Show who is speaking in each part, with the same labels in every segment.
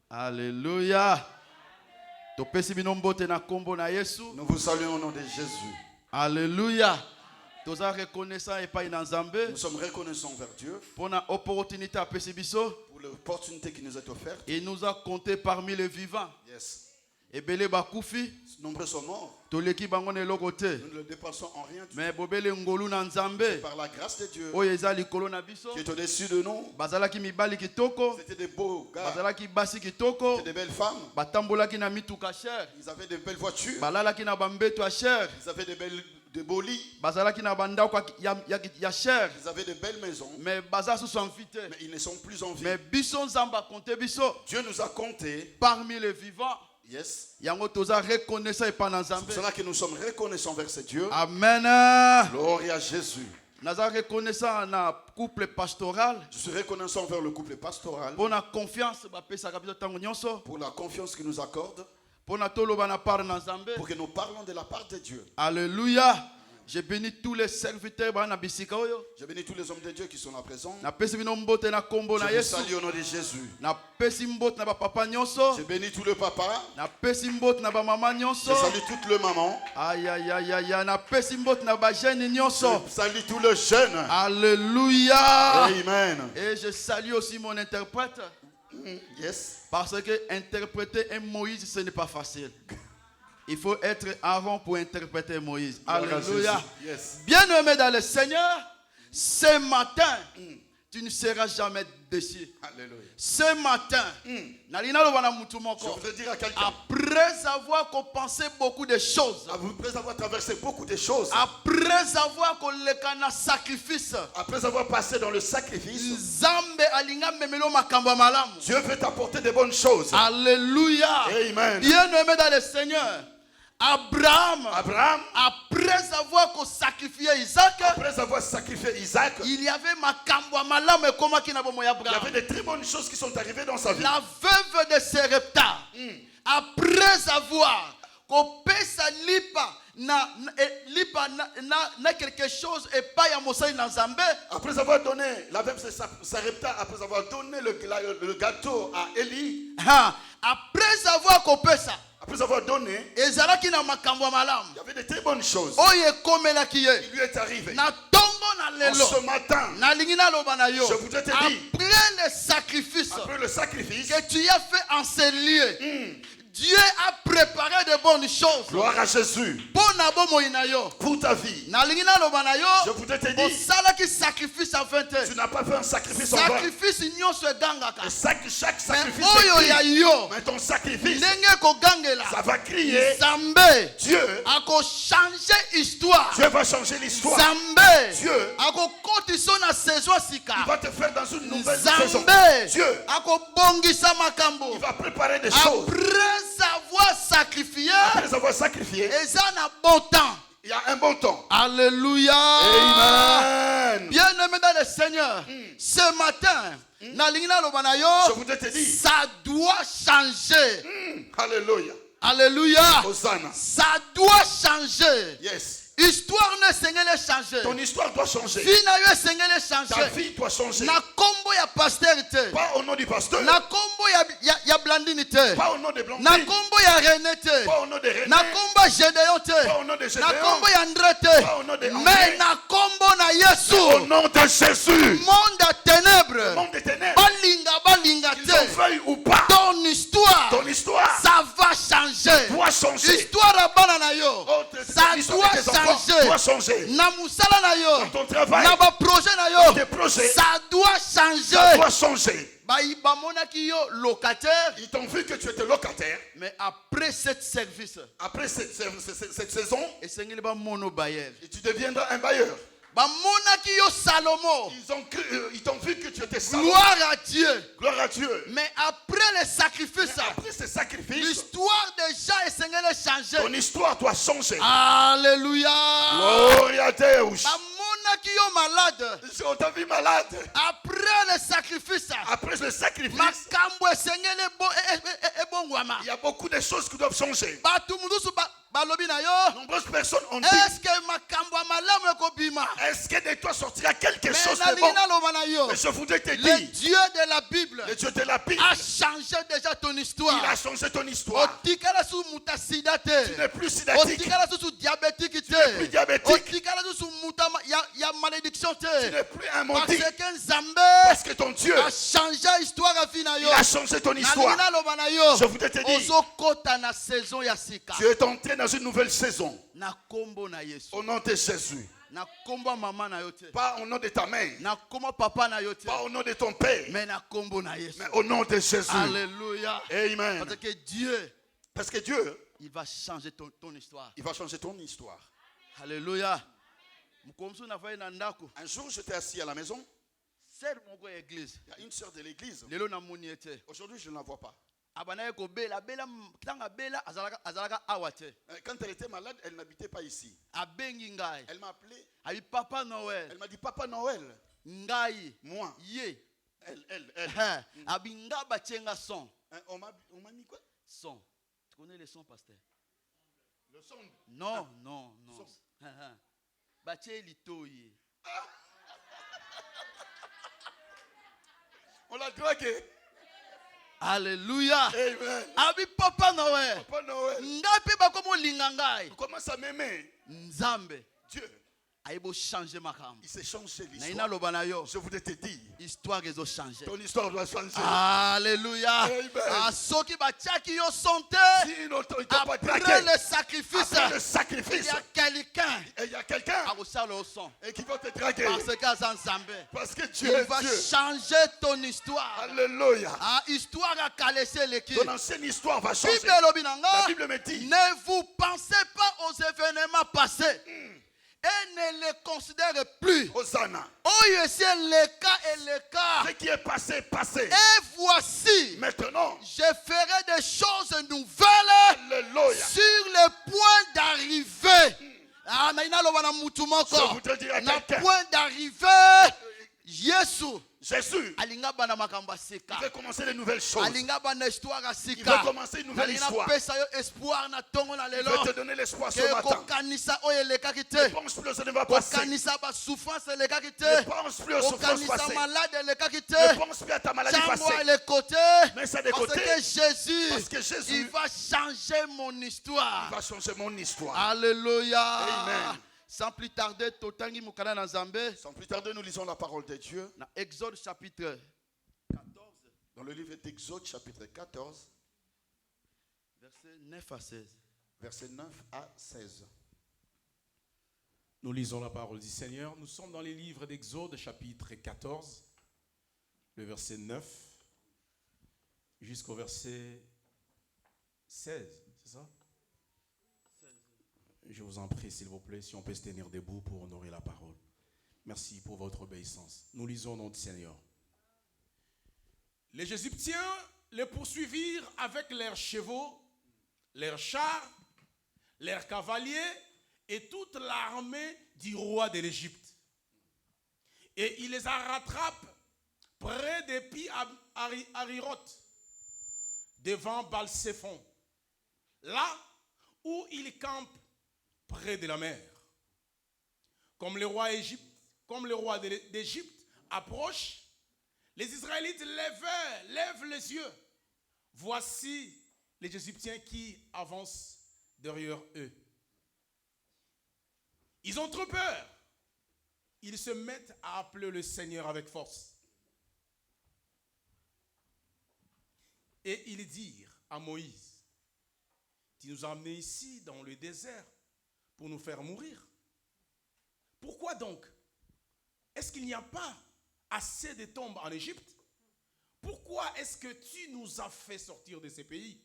Speaker 1: Alléluia.
Speaker 2: Nous vous saluons au nom de Jésus.
Speaker 1: Alléluia. Nous sommes reconnaissants
Speaker 2: envers Dieu
Speaker 1: pour l'opportunité
Speaker 2: pour l'opportunité qui nous est offerte.
Speaker 1: Il nous a compté parmi les vivants.
Speaker 2: Yes.
Speaker 1: Et belé bakufi.
Speaker 2: Nombreux sont morts.
Speaker 1: Nous ne
Speaker 2: le dépassons en rien.
Speaker 1: Mais
Speaker 2: par la grâce de Dieu
Speaker 1: qui
Speaker 2: est au-dessus de nous.
Speaker 1: C'était
Speaker 2: des beaux gars.
Speaker 1: C'était
Speaker 2: des belles femmes.
Speaker 1: Ils
Speaker 2: avaient de belles voitures.
Speaker 1: Ils
Speaker 2: avaient de beaux lits.
Speaker 1: Ils avaient
Speaker 2: de belles maisons.
Speaker 1: Mais
Speaker 2: ils ne sont plus en vie.
Speaker 1: Mais
Speaker 2: Dieu nous a comptés
Speaker 1: parmi les vivants.
Speaker 2: Yes.
Speaker 1: C'est pour cela
Speaker 2: que nous sommes reconnaissants vers ce Dieu.
Speaker 1: Amen.
Speaker 2: Gloire à Jésus.
Speaker 1: Je suis reconnaissant
Speaker 2: vers le couple pastoral.
Speaker 1: Pour la confiance
Speaker 2: qu'il nous accorde.
Speaker 1: Pour
Speaker 2: que nous parlons de la part de Dieu.
Speaker 1: Alléluia. Je bénis tous les serviteurs.
Speaker 2: Je bénis tous les hommes de Dieu qui sont là présents.
Speaker 1: Je
Speaker 2: vous salue au nom de Jésus.
Speaker 1: Je
Speaker 2: bénis tout le papa.
Speaker 1: Je
Speaker 2: salue toute le maman.
Speaker 1: Aïe aïe aïe aïe. Je
Speaker 2: salue tout le jeune.
Speaker 1: Alléluia.
Speaker 2: Amen.
Speaker 1: Et je salue aussi mon interprète.
Speaker 2: Yes.
Speaker 1: Parce que interpréter un Moïse, ce n'est pas facile. Il faut être Aaron pour interpréter Moïse. Alléluia.
Speaker 2: Yes.
Speaker 1: Bien-aimé dans le Seigneur, ce matin, tu ne seras jamais déçu.
Speaker 2: Alléluia.
Speaker 1: Ce matin,
Speaker 2: je voudrais dire à quelqu'un,
Speaker 1: après avoir pensé beaucoup de choses,
Speaker 2: après avoir traversé beaucoup de choses,
Speaker 1: après avoir sacrifice,
Speaker 2: après avoir passé dans le sacrifice,
Speaker 1: Dieu
Speaker 2: veut t'apporter de bonnes choses.
Speaker 1: Alléluia.
Speaker 2: Amen.
Speaker 1: Bien-aimé dans le Seigneur, Abraham, après avoir sacrifié Isaac, il y avait
Speaker 2: de très bonnes choses qui sont arrivées dans sa vie.
Speaker 1: La veuve de Serepta, après avoir quelque chose et pas
Speaker 2: après avoir donné la veuve de Serepta, après avoir donné le gâteau à Élie,
Speaker 1: après avoir coupé ça,
Speaker 2: après avoir donné, il y avait de très bonnes choses.
Speaker 1: Il
Speaker 2: lui est arrivé.
Speaker 1: En
Speaker 2: ce matin, je voudrais te dire,
Speaker 1: après le sacrifice
Speaker 2: que
Speaker 1: tu as fait en ces lieux, Dieu a préparé de bonnes choses.
Speaker 2: Gloire à Jésus.
Speaker 1: Pour
Speaker 2: ta vie. Je voudrais te dire,
Speaker 1: tu
Speaker 2: n'as pas fait un sacrifice en vain. Chaque sacrifice mais ton sacrifice, ça va crier. Dieu
Speaker 1: a changé l'histoire.
Speaker 2: Dieu va changer l'histoire. Dieu
Speaker 1: il
Speaker 2: va te faire dans une nouvelle saison. Dieu il va préparer des choses. Après avoir sacrifié,
Speaker 1: bon temps.
Speaker 2: Il y a un bon temps.
Speaker 1: Alléluia.
Speaker 2: Amen.
Speaker 1: Bien-aimé dans le Seigneur, ce matin,
Speaker 2: je voudrais te dire,
Speaker 1: ça doit changer.
Speaker 2: Alléluia.
Speaker 1: Alléluia.
Speaker 2: Hosanna.
Speaker 1: Ça doit changer.
Speaker 2: Yes.
Speaker 1: Histoire ne Seigneur changer.
Speaker 2: Ton histoire doit changer.
Speaker 1: Vie na yo Seigneur changer.
Speaker 2: Ta vie doit changer.
Speaker 1: Na kombo ya pasteur te.
Speaker 2: Pas au nom du pasteur.
Speaker 1: Na kombo ya Blandine te.
Speaker 2: Pas au nom de Blandine.
Speaker 1: Na kombo ya René te.
Speaker 2: Pas au nom de René.
Speaker 1: Na kombo ya Gédéon te.
Speaker 2: Pas au nom de Gédéon.
Speaker 1: Na kombo ya André te.
Speaker 2: Pas au nom de André.
Speaker 1: Mais na kombo na Yesu.
Speaker 2: Au nom de Jésus.
Speaker 1: Monde de ténèbres.
Speaker 2: Monde de ténèbres.
Speaker 1: Balinga
Speaker 2: te. Qu'ils en veuillent ou pas.
Speaker 1: Ton histoire. Ça va changer.
Speaker 2: Doit changer.
Speaker 1: Histoire à banana yo. Ça doit changer.
Speaker 2: Doit changer.
Speaker 1: Na musala na yo.
Speaker 2: Dans ton travail.
Speaker 1: Na ba projet na yo.
Speaker 2: Tes projets.
Speaker 1: Ça doit changer.
Speaker 2: Ça doit changer.
Speaker 1: Locataire.
Speaker 2: Ils t'ont vu que tu étais locataire.
Speaker 1: Mais après cette service.
Speaker 2: Après cette saison.
Speaker 1: Et
Speaker 2: tu deviendras un bailleur.
Speaker 1: Salomon.
Speaker 2: Ils t'ont vu que tu étais Salomon.
Speaker 1: Gloire à Dieu.
Speaker 2: Gloire à Dieu.
Speaker 1: Mais après les sacrifices.
Speaker 2: Après ces sacrifices.
Speaker 1: L'histoire déjà est Seigneur changée.
Speaker 2: Ton histoire doit changer.
Speaker 1: Alléluia.
Speaker 2: Gloire à Dieu.
Speaker 1: Malade.
Speaker 2: On t'a vu malade.
Speaker 1: Après le sacrifice.
Speaker 2: Il y a beaucoup de choses qui doivent changer.
Speaker 1: balobi na yo.
Speaker 2: Nombreuses personnes ont dit,
Speaker 1: Est-ce que makambo malamu ekobima?
Speaker 2: est-ce que de toi sortira quelque chose
Speaker 1: Mais
Speaker 2: de bon?
Speaker 1: na loba na yo.
Speaker 2: Mais je voudrais te
Speaker 1: Le
Speaker 2: dire,
Speaker 1: Dieu de la Bible
Speaker 2: le Dieu de la Bible,
Speaker 1: a changé déjà ton
Speaker 2: il
Speaker 1: histoire.
Speaker 2: a changé ton histoire.
Speaker 1: Otikala sous muta sida
Speaker 2: Tu
Speaker 1: te.
Speaker 2: n'es plus sidatique,
Speaker 1: Otikala sous diabétique
Speaker 2: tu n'es plus
Speaker 1: te.
Speaker 2: diabétique,
Speaker 1: Otikala sous muta ya malédiction
Speaker 2: tu
Speaker 1: te.
Speaker 2: n'es plus un
Speaker 1: Parce
Speaker 2: maudit,
Speaker 1: que Nzambe
Speaker 2: parce que ton Dieu,
Speaker 1: a changé histoire à fina yo.
Speaker 2: il a changé ton histoire.
Speaker 1: Na loba na yo.
Speaker 2: Je voudrais te dire,
Speaker 1: Ozokota na saison ya sika.
Speaker 2: tu es entré dans une nouvelle saison.
Speaker 1: Na kombo na Yesu.
Speaker 2: Au nom de Jésus.
Speaker 1: Na kombo mama na yo te.
Speaker 2: Pas au nom de ta mère,
Speaker 1: Na kombo papa na yo te.
Speaker 2: pas au nom de ton père,
Speaker 1: Mais na kombo na Yesu.
Speaker 2: mais au nom de Jésus.
Speaker 1: Alléluia.
Speaker 2: Amen.
Speaker 1: Parce que Dieu,
Speaker 2: Parce que Dieu,
Speaker 1: il va changer ton histoire.
Speaker 2: il va changer ton histoire.
Speaker 1: Alléluia. Mukomsu na fayi na ndako.
Speaker 2: Un jour, j'étais assis à la maison.
Speaker 1: Sœur moko ya église.
Speaker 2: Il y a une sœur de l'église.
Speaker 1: Lelo na moni ete.
Speaker 2: Aujourd'hui, je ne la vois pas.
Speaker 1: Abana ko bela tanga bela azalaka awate.
Speaker 2: Quand elle était malade, elle n'habitait pas ici.
Speaker 1: Abengi ngai.
Speaker 2: Elle m'a appelé.
Speaker 1: Abi papa Noël.
Speaker 2: Elle m'a dit, Papa Noël.
Speaker 1: Ngai.
Speaker 2: Moi.
Speaker 1: Ye.
Speaker 2: Elle.
Speaker 1: Abi nga batienga son.
Speaker 2: On m'a mis quoi?
Speaker 1: Son. Tu connais les sons, pasteur?
Speaker 2: Le son.
Speaker 1: Non, non.
Speaker 2: Son.
Speaker 1: Batie litoye.
Speaker 2: On l'a dragué.
Speaker 1: Alléluia.
Speaker 2: Amen.
Speaker 1: Abi papa Noël.
Speaker 2: Papa Noël.
Speaker 1: Ngai pe bakomo linga ngai.
Speaker 2: Tu commences à m'aimer.
Speaker 1: Nzambe.
Speaker 2: Dieu,
Speaker 1: Aibo changer makambo.
Speaker 2: il s'est changé
Speaker 1: Na ina
Speaker 2: l'histoire.
Speaker 1: loba na yo.
Speaker 2: Je voudrais te dire,
Speaker 1: Histoire ezo changer.
Speaker 2: ton histoire doit changer.
Speaker 1: Alléluia.
Speaker 2: Amen.
Speaker 1: Soki batiaki yo santé.
Speaker 2: Si ils n'ont pas
Speaker 1: Après
Speaker 2: dragué,
Speaker 1: le sacrifice,
Speaker 2: après le
Speaker 1: il
Speaker 2: sacrifice,
Speaker 1: y a quelqu'un
Speaker 2: et il y a quelqu'un
Speaker 1: à resserrer au son.
Speaker 2: et qui va te draguer.
Speaker 1: Parce qu'à Nzambe,
Speaker 2: Parce que Dieu
Speaker 1: il
Speaker 2: est
Speaker 1: va
Speaker 2: Dieu.
Speaker 1: changer ton histoire.
Speaker 2: Alléluia.
Speaker 1: Histoire à calaisser l'équipe.
Speaker 2: Ton ancienne histoire va changer.
Speaker 1: Bible lobinanga,
Speaker 2: La Bible me dit,
Speaker 1: ne vous pensez pas aux événements passés et ne les considérez plus.
Speaker 2: Hosanna.
Speaker 1: Oyo c'est le cas et le cas.
Speaker 2: Ce qui est passé, passé.
Speaker 1: Et voici,
Speaker 2: Maintenant,
Speaker 1: je ferai des choses nouvelles
Speaker 2: alléluia.
Speaker 1: sur le point d'arriver. Na ina loba na mutu moko.
Speaker 2: Je voudrais dire à
Speaker 1: Na
Speaker 2: quelqu'un,
Speaker 1: point d'arriver, Yesu
Speaker 2: Jésus,
Speaker 1: alinga bana makambo ya sika.
Speaker 2: il veut commencer de nouvelles choses.
Speaker 1: Alinga bana histoire ya
Speaker 2: Il
Speaker 1: sika.
Speaker 2: veut commencer une nouvelle
Speaker 1: Alinga
Speaker 2: histoire.
Speaker 1: pesa yo espoir na tongo na
Speaker 2: Il
Speaker 1: lelo.
Speaker 2: veut te donner l'espoir ce
Speaker 1: Ke
Speaker 2: matin.
Speaker 1: kokanisa oyo elekaki
Speaker 2: Ne
Speaker 1: te.
Speaker 2: pense plus, ça ne va passer.
Speaker 1: Kokanisa ba souffrance elekaki
Speaker 2: Ne
Speaker 1: te.
Speaker 2: pense plus aux souffrances
Speaker 1: Kokanisa
Speaker 2: passées.
Speaker 1: malade elekaki
Speaker 2: Ne
Speaker 1: te.
Speaker 2: pense plus à ta maladie
Speaker 1: Tiens-moi
Speaker 2: passée.
Speaker 1: les côtés.
Speaker 2: Mais ça de
Speaker 1: Parce
Speaker 2: côté.
Speaker 1: que Jésus,
Speaker 2: Parce que Jésus,
Speaker 1: il va changer mon
Speaker 2: il
Speaker 1: histoire.
Speaker 2: va changer mon histoire.
Speaker 1: Alléluia.
Speaker 2: Amen.
Speaker 1: Sans plus tarder, totangi mukana na Nzambe.
Speaker 2: Sans plus tarder, nous lisons la parole de Dieu.
Speaker 1: Na Exode chapitre 14,
Speaker 2: Dans le livre d'Exode, chapitre 14,
Speaker 1: verset 9 à 16.
Speaker 2: versets 9 à 16.
Speaker 3: Nous lisons la parole du Seigneur. Nous sommes dans les livres d'Exode, chapitre 14, le verset 9 jusqu'au verset 16. C'est ça? Je vous en prie, s'il vous plaît, si on peut se tenir debout pour honorer la parole. Merci pour votre obéissance. Nous lisons au nom du Seigneur. Les Égyptiens les poursuivirent avec leurs chevaux, leurs chars, leurs cavaliers et toute l'armée du roi de l'Égypte. Et il les rattrape près des Pi Hahiroth, devant Baal-Séphon, là où ils campent près de la mer. Comme le roi d'Égypte approche, les Israélites lèvent les yeux. Voici les Égyptiens qui avancent derrière eux. Ils ont trop peur. Ils se mettent à appeler le Seigneur avec force. Et ils dirent à Moïse, tu nous as amenés ici dans le désert pour nous faire mourir. Pourquoi donc? Est-ce qu'il n'y a pas assez de tombes en Égypte? Pourquoi est-ce que tu nous as fait sortir de ces pays?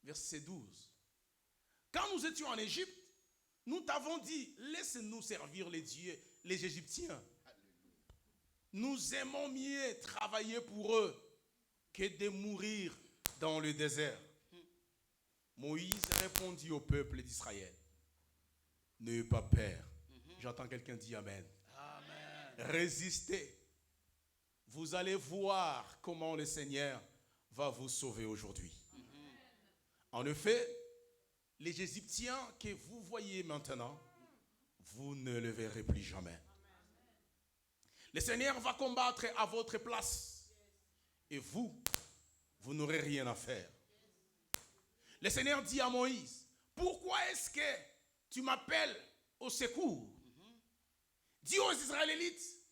Speaker 3: Verset 12. Quand nous étions en Égypte, nous t'avons dit, laisse-nous servir les dieux, les Égyptiens. Nous aimons mieux travailler pour eux que de mourir dans le désert. Moïse répondit au peuple d'Israël, n'ayez pas peur. J'entends quelqu'un dire Amen. Amen. Résistez. Vous allez voir comment le Seigneur va vous sauver aujourd'hui. En effet, les Égyptiens que vous voyez maintenant, vous ne le verrez plus jamais. Le Seigneur va combattre à votre place. Et vous n'aurez rien à faire. Le Seigneur dit à Moïse, pourquoi est-ce que tu m'appelles au secours? Dis aux Israélites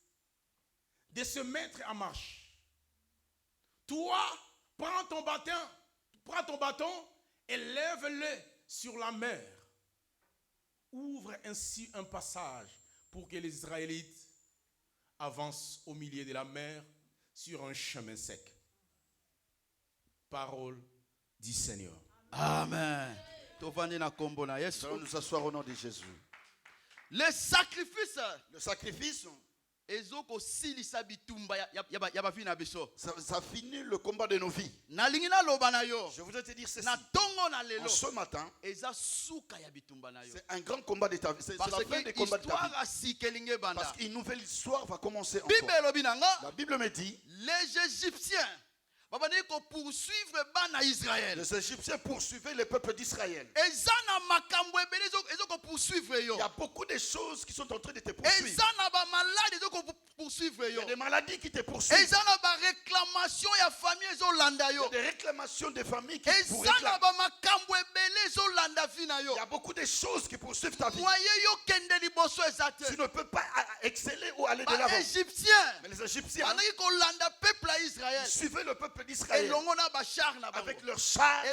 Speaker 3: de se mettre en marche. Toi, prends ton bâton et lève-le sur la mer. Ouvre ainsi un passage pour que les Israélites avancent au milieu de la mer sur un chemin sec. Parole du Seigneur.
Speaker 1: Amen.
Speaker 2: Allons nous asseoir au nom de Jésus.
Speaker 1: Le sacrifice.
Speaker 2: Le sacrifice, ça finit le combat de nos vies. Je voudrais te dire ceci. En ce matin, c'est un grand combat de ta vie. C'est la fin des combats de ta vie. Parce qu'une nouvelle histoire va commencer en toi. La Bible me dit,
Speaker 1: les Égyptiens
Speaker 2: les Égyptiens poursuivaient le peuple d'Israël. Il y a beaucoup de choses qui sont en train de te poursuivre. Il y a des maladies qui te poursuivent. Il y a des réclamations des familles qui vous réclament. Il y a beaucoup de choses qui poursuivent ta vie. Tu ne peux pas exceller ou aller de l'avant. Mais les Égyptiens, ils suivaient le peuple d'Israël avec leurs chars,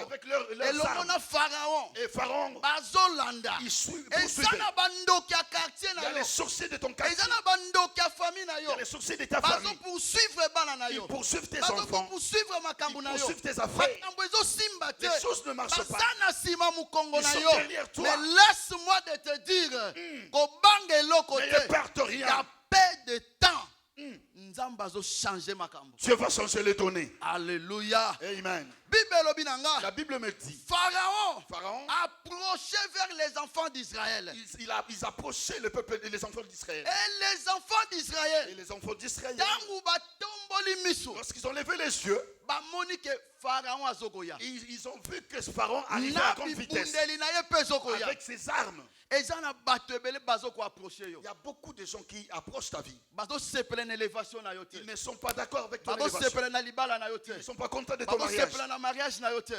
Speaker 2: avec leurs armes. Et Pharaon, il poursuivait. Il y a les sorciers de ton quartier. Il y a les sorciers de ta famille. Ils poursuivent tes enfants. Ils poursuivent tes affaires. Les choses ne marchent pas. Ils sont derrière toi.
Speaker 1: Mais laisse-moi de te dire
Speaker 2: Ne perdent rien.
Speaker 1: il y a peu de temps.
Speaker 2: Dieu va changer les données.
Speaker 1: Alléluia.
Speaker 2: Amen. La Bible me dit,
Speaker 1: Pharaon approchait vers les enfants d'Israël.
Speaker 2: Ils approchaient le peuple et les enfants d'Israël.
Speaker 1: Et les enfants d'Israël,
Speaker 2: Et les enfants d'Israël, lorsqu'ils ont levé les yeux, ils ont vu que Pharaon arrivait à grande vitesse avec ses armes. Il y a beaucoup de gens qui approchent ta vie. Ils ne sont pas d'accord avec ton élévation. Ils ne sont pas contents de ton mariage.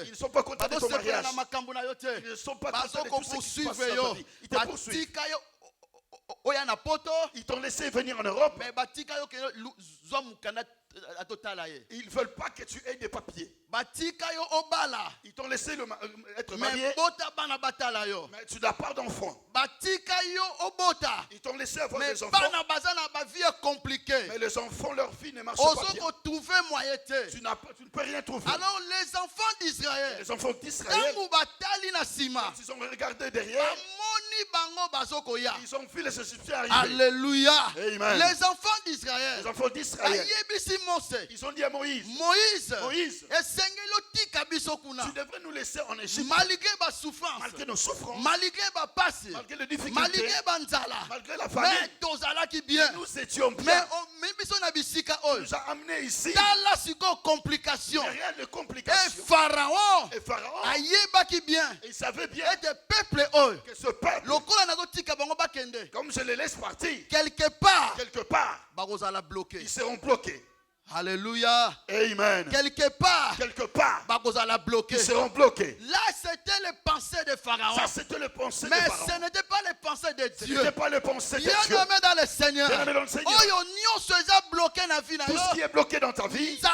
Speaker 2: Ils ne sont pas contents de ton mariage. Ils ne sont pas contents de tout ce qui se passe dans ta vie. Ils te poursuivent. Ils t'ont laissé venir en Europe. Ils ne veulent pas que tu aies des papiers. Ils t'ont laissé être marié. Mais tu n'as pas d'enfant. Ils t'ont laissé avoir des enfants. Mais les enfants, leur vie ne marche pas bien. Tu ne peux rien trouver.
Speaker 1: Alors les enfants d'Israël,
Speaker 2: Les enfants d'Israël,
Speaker 1: quand
Speaker 2: ils ont regardé derrière. Ils ont vu les Égyptiens arriver.
Speaker 1: Alléluia.
Speaker 2: Amen.
Speaker 1: Les enfants d'Israël,
Speaker 2: Les enfants d'Israël, ils ont dit à Moïse,
Speaker 1: Moïse,
Speaker 2: Moïse, tu devrais nous laisser en Égypte malgré nos souffrances, malgré les difficultés, malgré la famine. Nous étions bien. Il nous a amenés ici. Il n'y a rien de complication.
Speaker 1: Pharaon,
Speaker 2: Et Pharaon, il savait bien que ce peuple, comme je les laisse partir,
Speaker 1: quelque part,
Speaker 2: ils seront bloqués.
Speaker 1: Alléluia.
Speaker 2: Amen.
Speaker 1: Quelque part,
Speaker 2: Ils seront bloqués.
Speaker 1: Là, c'était les pensées de Pharaon.
Speaker 2: Ça, c'était le pensée de
Speaker 1: Mais
Speaker 2: Pharaon.
Speaker 1: ce n'était pas les pensées de
Speaker 2: Ce
Speaker 1: Dieu.
Speaker 2: n'était pas le pensée de Dieu.
Speaker 1: Bien-aimé dans le Seigneur.
Speaker 2: Bien-aimé dans le Seigneur.
Speaker 1: Bloqué dans la vie.
Speaker 2: Tout ce qui est bloqué dans ta vie,
Speaker 1: Dieu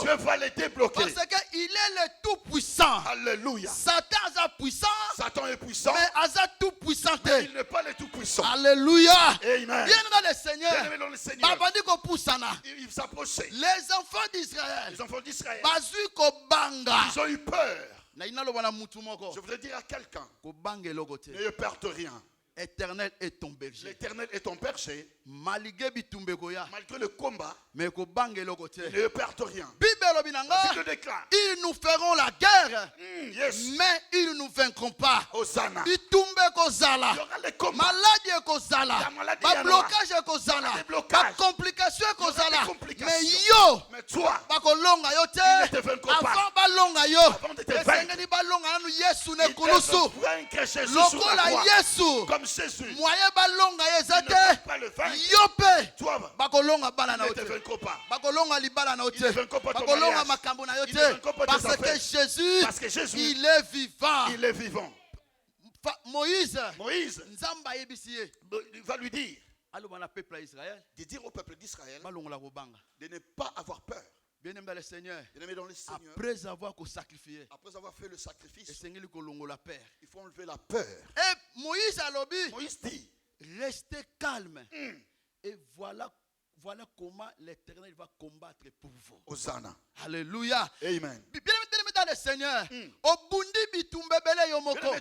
Speaker 2: Dieu va les débloquer.
Speaker 1: parce qu'il est le tout-puissant.
Speaker 2: Alléluia.
Speaker 1: Satan est puissant,
Speaker 2: Satan est puissant,
Speaker 1: mais il est tout-puissant.
Speaker 2: mais il n'est pas le tout-puissant.
Speaker 1: Alléluia.
Speaker 2: Amen.
Speaker 1: Bien dans le Seigneur.
Speaker 2: Bien-aimé dans le Seigneur. Ils s'approchaient.
Speaker 1: Les enfants d'Israël,
Speaker 2: Les enfants d'Israël,
Speaker 1: ils
Speaker 2: ils ont eu peur.
Speaker 1: ont
Speaker 2: Je voudrais dire à quelqu'un,
Speaker 1: eu
Speaker 2: ne perds rien.
Speaker 1: Éternel est ton berger.
Speaker 2: L'Éternel est ton berger.
Speaker 1: Malgré
Speaker 2: Malgré le combat,
Speaker 1: mais
Speaker 2: ne perds rien.
Speaker 1: La
Speaker 2: Bible déclare,
Speaker 1: ils nous feront la guerre,
Speaker 2: yes,
Speaker 1: mais ils ne nous vaincront pas.
Speaker 2: Hosanna.
Speaker 1: Il y
Speaker 2: aura les combats.
Speaker 1: maladie kozala,
Speaker 2: La maladie
Speaker 1: ba
Speaker 2: ya
Speaker 1: blocage kozala,
Speaker 2: des blocages.
Speaker 1: ba complication
Speaker 2: Il y aura
Speaker 1: kozala.
Speaker 2: des complications.
Speaker 1: Mais yo,
Speaker 2: Mais toi, ils ne te vaincront pas. Avant de te vaincre, ils doivent vaincre Jésus sur la croix. Comme Jésus. Ils ne peuvent pas le vaincre. Toi, ils ne te vaincront pas. Ils ne vaincront pas ton mariage. Ils ne vaincront pas tes
Speaker 1: Parce que
Speaker 2: affaires. Parce que Jésus,
Speaker 1: il est vivant.
Speaker 2: il est vivant.
Speaker 1: Moïse,
Speaker 2: il va lui dire
Speaker 1: de
Speaker 2: dire au peuple d'Israël de ne pas avoir peur.
Speaker 1: Bien-aimé dans le Seigneur,
Speaker 2: Après avoir fait le sacrifice, il faut enlever la peur.
Speaker 1: Et Moïse
Speaker 2: dit,
Speaker 1: restez calme. Et voilà comment l'Éternel va combattre pour vous.
Speaker 2: Hosanna.
Speaker 1: Alléluia.
Speaker 2: Amen.
Speaker 1: Bien dans le Seigneur,